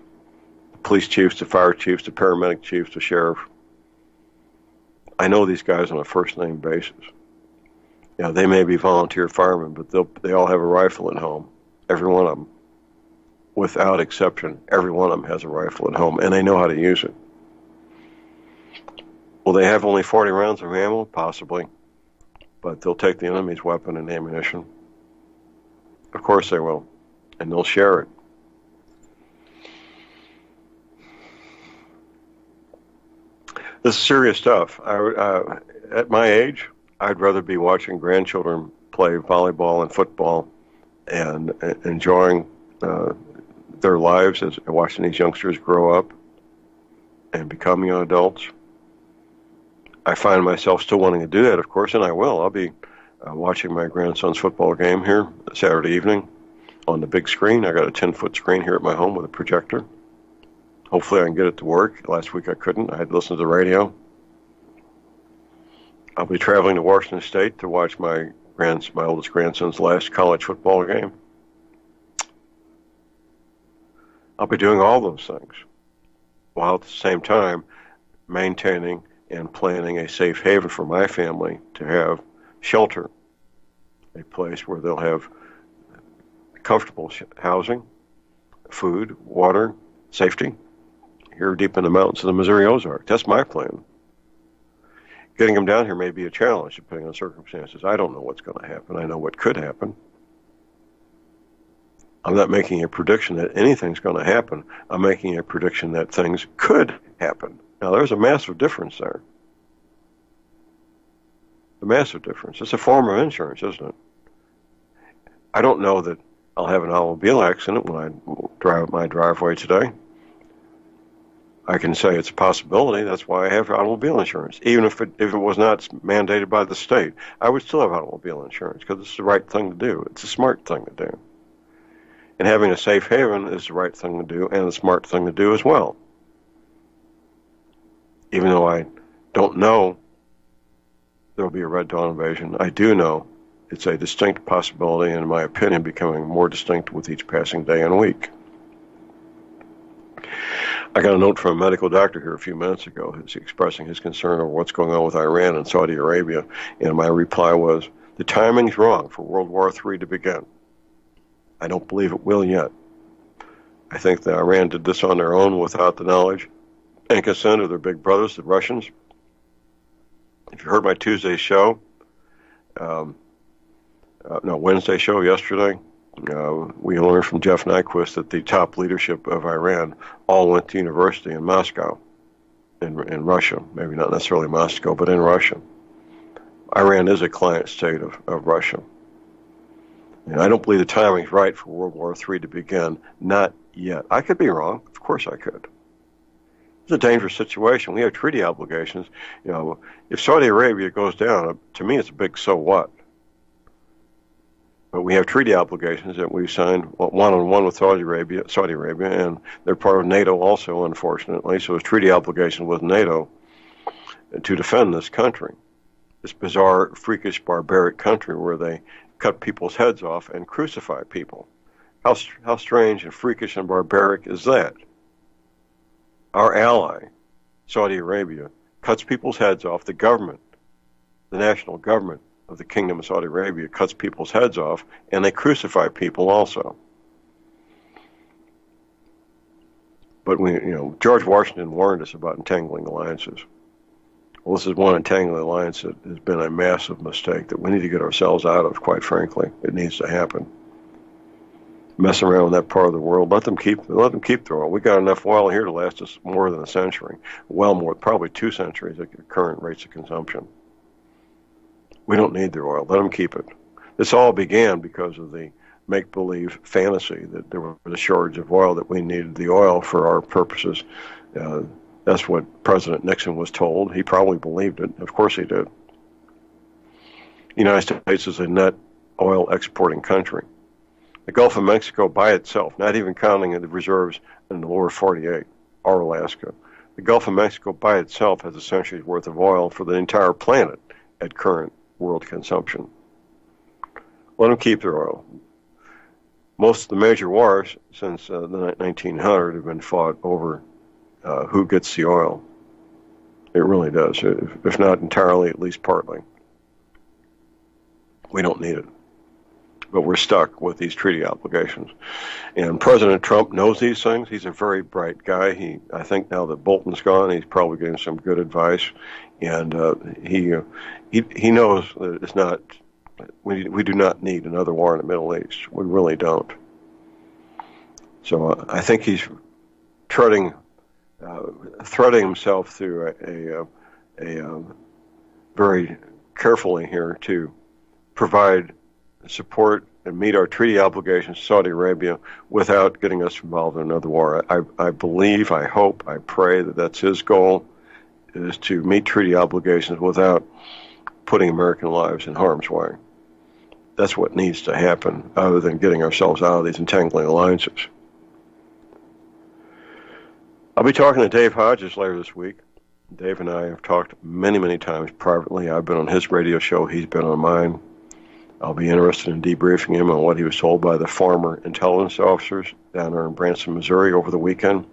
The police chiefs, the fire chiefs, the paramedic chiefs, the sheriff. I know these guys on a first-name basis. You know, they may be volunteer firemen, but they all have a rifle at home. Every one of them. Without exception, every one of them has a rifle at home, and they know how to use it. Will they have only 40 rounds of ammo? Possibly. But they'll take the enemy's weapon and ammunition. Of course they will. And they'll share it. This is serious stuff. At my age, I'd rather be watching grandchildren play volleyball and football and enjoying their lives as watching these youngsters grow up and become young adults. I find myself still wanting to do that, of course, and I will. I'll be watching my grandson's football game here Saturday evening on the big screen. I got a 10-foot screen here at my home with a projector. Hopefully I can get it to work. Last week I couldn't. I had to listen to the radio. I'll be traveling to Washington State to watch my oldest grandson's last college football game. I'll be doing all those things while at the same time maintaining and planning a safe haven for my family to have shelter, a place where they'll have comfortable housing, food, water, safety, here deep in the mountains of the Missouri Ozarks. That's my plan. Getting them down here may be a challenge depending on circumstances. I don't know what's going to happen. I know what could happen. I'm not making a prediction that anything's going to happen. I'm making a prediction that things could happen. Now, there's a massive difference there. A massive difference. It's a form of insurance, isn't it? I don't know that I'll have an automobile accident when I drive my driveway today. I can say it's a possibility. That's why I have automobile insurance. Even if it was not mandated by the state, I would still have automobile insurance because it's the right thing to do. It's a smart thing to do. And having a safe haven is the right thing to do and a smart thing to do as well. Even though I don't know there will be a Red Dawn invasion, I do know it's a distinct possibility, and in my opinion, becoming more distinct with each passing day and week. I got a note from a medical doctor here a few minutes ago who's expressing his concern over what's going on with Iran and Saudi Arabia, and my reply was, the timing's wrong for World War III to begin. I don't believe it will yet. I think that Iran did this on their own without the knowledge and consent of their big brothers, the Russians. If you heard my Tuesday show, Wednesday show yesterday, we learned from Jeff Nyquist that the top leadership of Iran all went to university in Moscow, in Russia. Maybe not necessarily Moscow, but in Russia. Iran is a client state of Russia. And I don't believe the timing's right for World War III to begin. Not yet. I could be wrong. Of course I could. It's a dangerous situation. We have treaty obligations. You know, if Saudi Arabia goes down, to me it's a big so what. But we have treaty obligations that we've signed one-on-one with Saudi Arabia, and they're part of NATO also, unfortunately. So it's treaty obligation with NATO to defend this country, this bizarre, freakish, barbaric country where they cut people's heads off and crucify people. How strange and freakish and barbaric is that? Our ally, Saudi Arabia, cuts people's heads off. The government, the national government, of the Kingdom of Saudi Arabia cuts people's heads off, and they crucify people also. But George Washington warned us about entangling alliances. Well, this is one entangling alliance that has been a massive mistake that we need to get ourselves out of, quite frankly. It needs to happen. Messing around with that part of the world, let them keep their oil. We got enough oil here to last us more than a century. Well, more, probably 2 centuries at current rates of consumption. We don't need their oil. Let them keep it. This all began because of the make-believe fantasy that there was a shortage of oil, that we needed the oil for our purposes. That's what President Nixon was told. He probably believed it. Of course he did. The United States is a net oil exporting country. The Gulf of Mexico by itself, not even counting the reserves in the lower 48 or Alaska, the Gulf of Mexico by itself has a century's worth of oil for the entire planet at current world consumption. Let them keep their oil. Most of the major wars since the 1900 have been fought over who gets the oil. It really does, if not entirely, at least partly. We don't need it. But we're stuck with these treaty obligations. And President Trump knows these things. He's a very bright guy. I think now that Bolton's gone, he's probably getting some good advice. And he knows that it's not, we do not need another war in the Middle East. We really don't. So I think he's threading himself through a very carefully here to provide support and meet our treaty obligations to Saudi Arabia without getting us involved in another war. I believe, I hope, I pray that that's his goal, is to meet treaty obligations without putting American lives in harm's way. That's what needs to happen, other than getting ourselves out of these entangling alliances. I'll be talking to Dave Hodges later this week. Dave and I have talked many, many times privately. I've been on his radio show. He's been on mine. I'll be interested in debriefing him on what he was told by the former intelligence officers down there in Branson, Missouri over the weekend.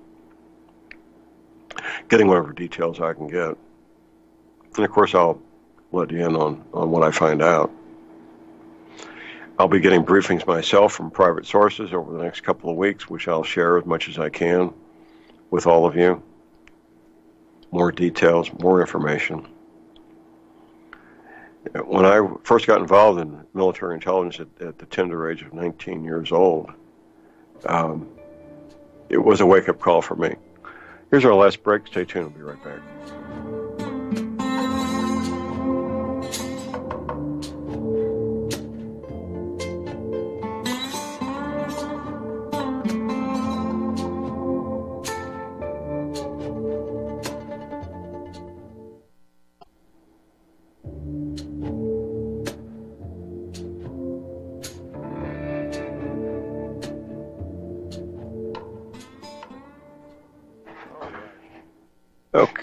Getting whatever details I can get. And, of course, I'll let you in on what I find out. I'll be getting briefings myself from private sources over the next couple of weeks, which I'll share as much as I can with all of you. More details, more information. When I first got involved in military intelligence at the tender age of 19 years old, it was a wake-up call for me. Here's our last break. Stay tuned. We'll be right back.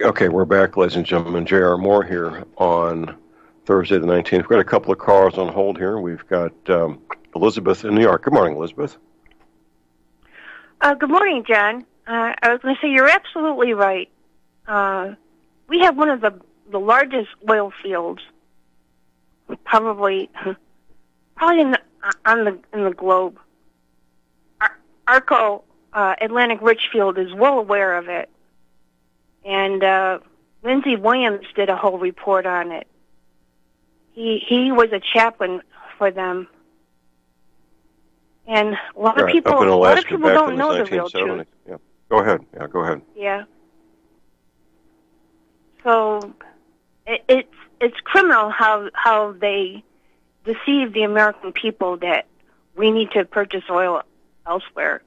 Okay, we're back, ladies and gentlemen. J.R. Moore here on Thursday the 19th. We've got a couple of callers on hold here. We've got Elizabeth in New York. Good morning, Elizabeth. Good morning, John. I was going to say you're absolutely right. We have one of the largest oil fields, probably in the globe. Arco Atlantic Richfield is well aware of it. And Lindsey Williams did a whole report on it. He was a chaplain for them. And a lot of people don't know the real truth. Yeah. Go ahead. Yeah, go ahead. Yeah. So it's criminal how they deceive the American people that we need to purchase oil elsewhere.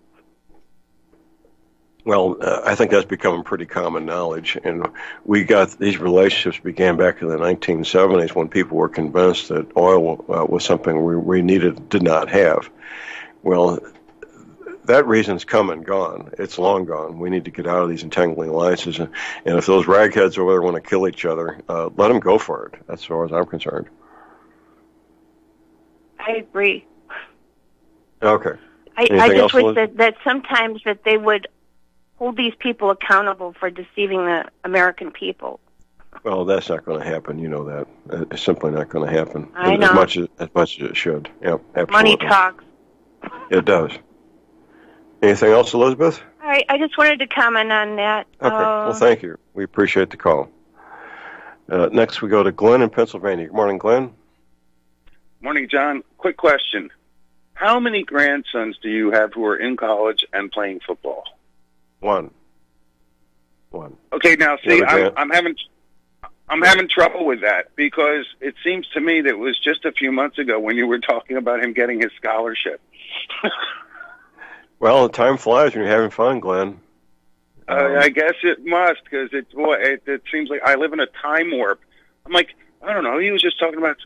Well, I think that's becoming pretty common knowledge, and we got these relationships began back in the 1970s when people were convinced that oil was something we did not have. Well, that reason's come and gone. It's long gone. We need to get out of these entangling alliances, and if those ragheads over there want to kill each other, let them go for it. That's as far as I'm concerned. I agree. Okay. I just wish that sometimes that they would hold these people accountable for deceiving the American people. Well, that's not going to happen. You know that. It's simply not going to happen. I know. As much as it should. Yep, absolutely. Money talks. It does. Anything else, Elizabeth? All right, I just wanted to comment on that. Okay. Well, thank you. We appreciate the call. Next, we go to Glenn in Pennsylvania. Good morning, Glenn. Morning, John. Quick question. How many grandsons do you have who are in college and playing football? One. Okay, now see, I'm having trouble with that because it seems to me that it was just a few months ago when you were talking about him getting his scholarship. Well, time flies when you're having fun, Glenn. I guess it must, because it seems like I live in a time warp. I'm like, I don't know. He was just talking about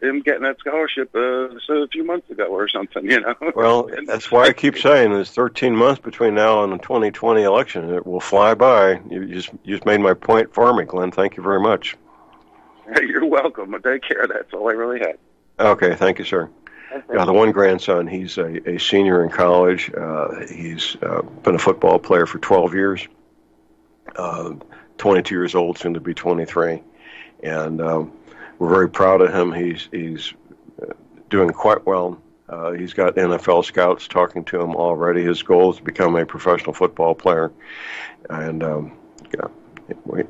him getting that scholarship a few months ago or something, you know. Well, that's why I keep saying there's 13 months between now and the 2020 election. It will fly by. You just made my point for me, Glenn. Thank you very much. You're welcome. Take care. That's all I really had. Okay, thank you, sir. The one grandson, he's a senior in college. He's been a football player for 12 years, 22 years old, soon to be 23. And we're very proud of him. He's doing quite well. He's got NFL scouts talking to him already. His goal is to become a professional football player. And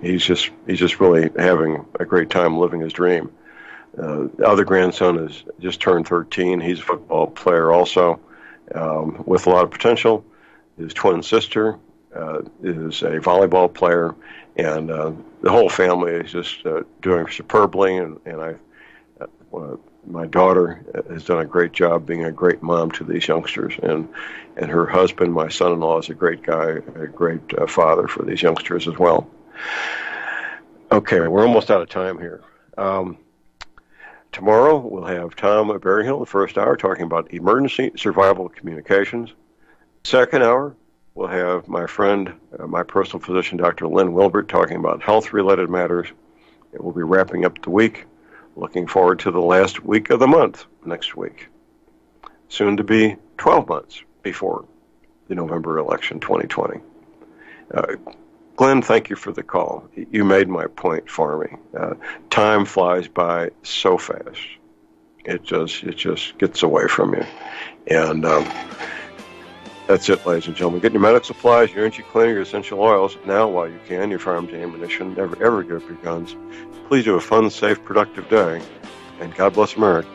he's just really having a great time living his dream. The other grandson has just turned 13. He's a football player also, with a lot of potential. His twin sister is a volleyball player, and the whole family is just doing superbly. And my daughter has done a great job being a great mom to these youngsters, and her husband, my son-in-law, is a great guy, a great father for these youngsters as well. Okay, we're almost out of time here. Tomorrow, we'll have Tom Berryhill, the first hour, talking about emergency survival communications. Second hour, we'll have my friend, my personal physician, Dr. Lynn Wilbert, talking about health-related matters. And we'll be wrapping up the week. Looking forward to the last week of the month next week. Soon to be 12 months before the November election 2020. Glenn, thank you for the call. You made my point for me. Time flies by so fast. It just gets away from you. And that's it, ladies and gentlemen. Get your medical supplies, your energy cleaner, your essential oils now while you can. Your firearms, ammunition. Never ever give up your guns. Please do a fun, safe, productive day. And God bless America.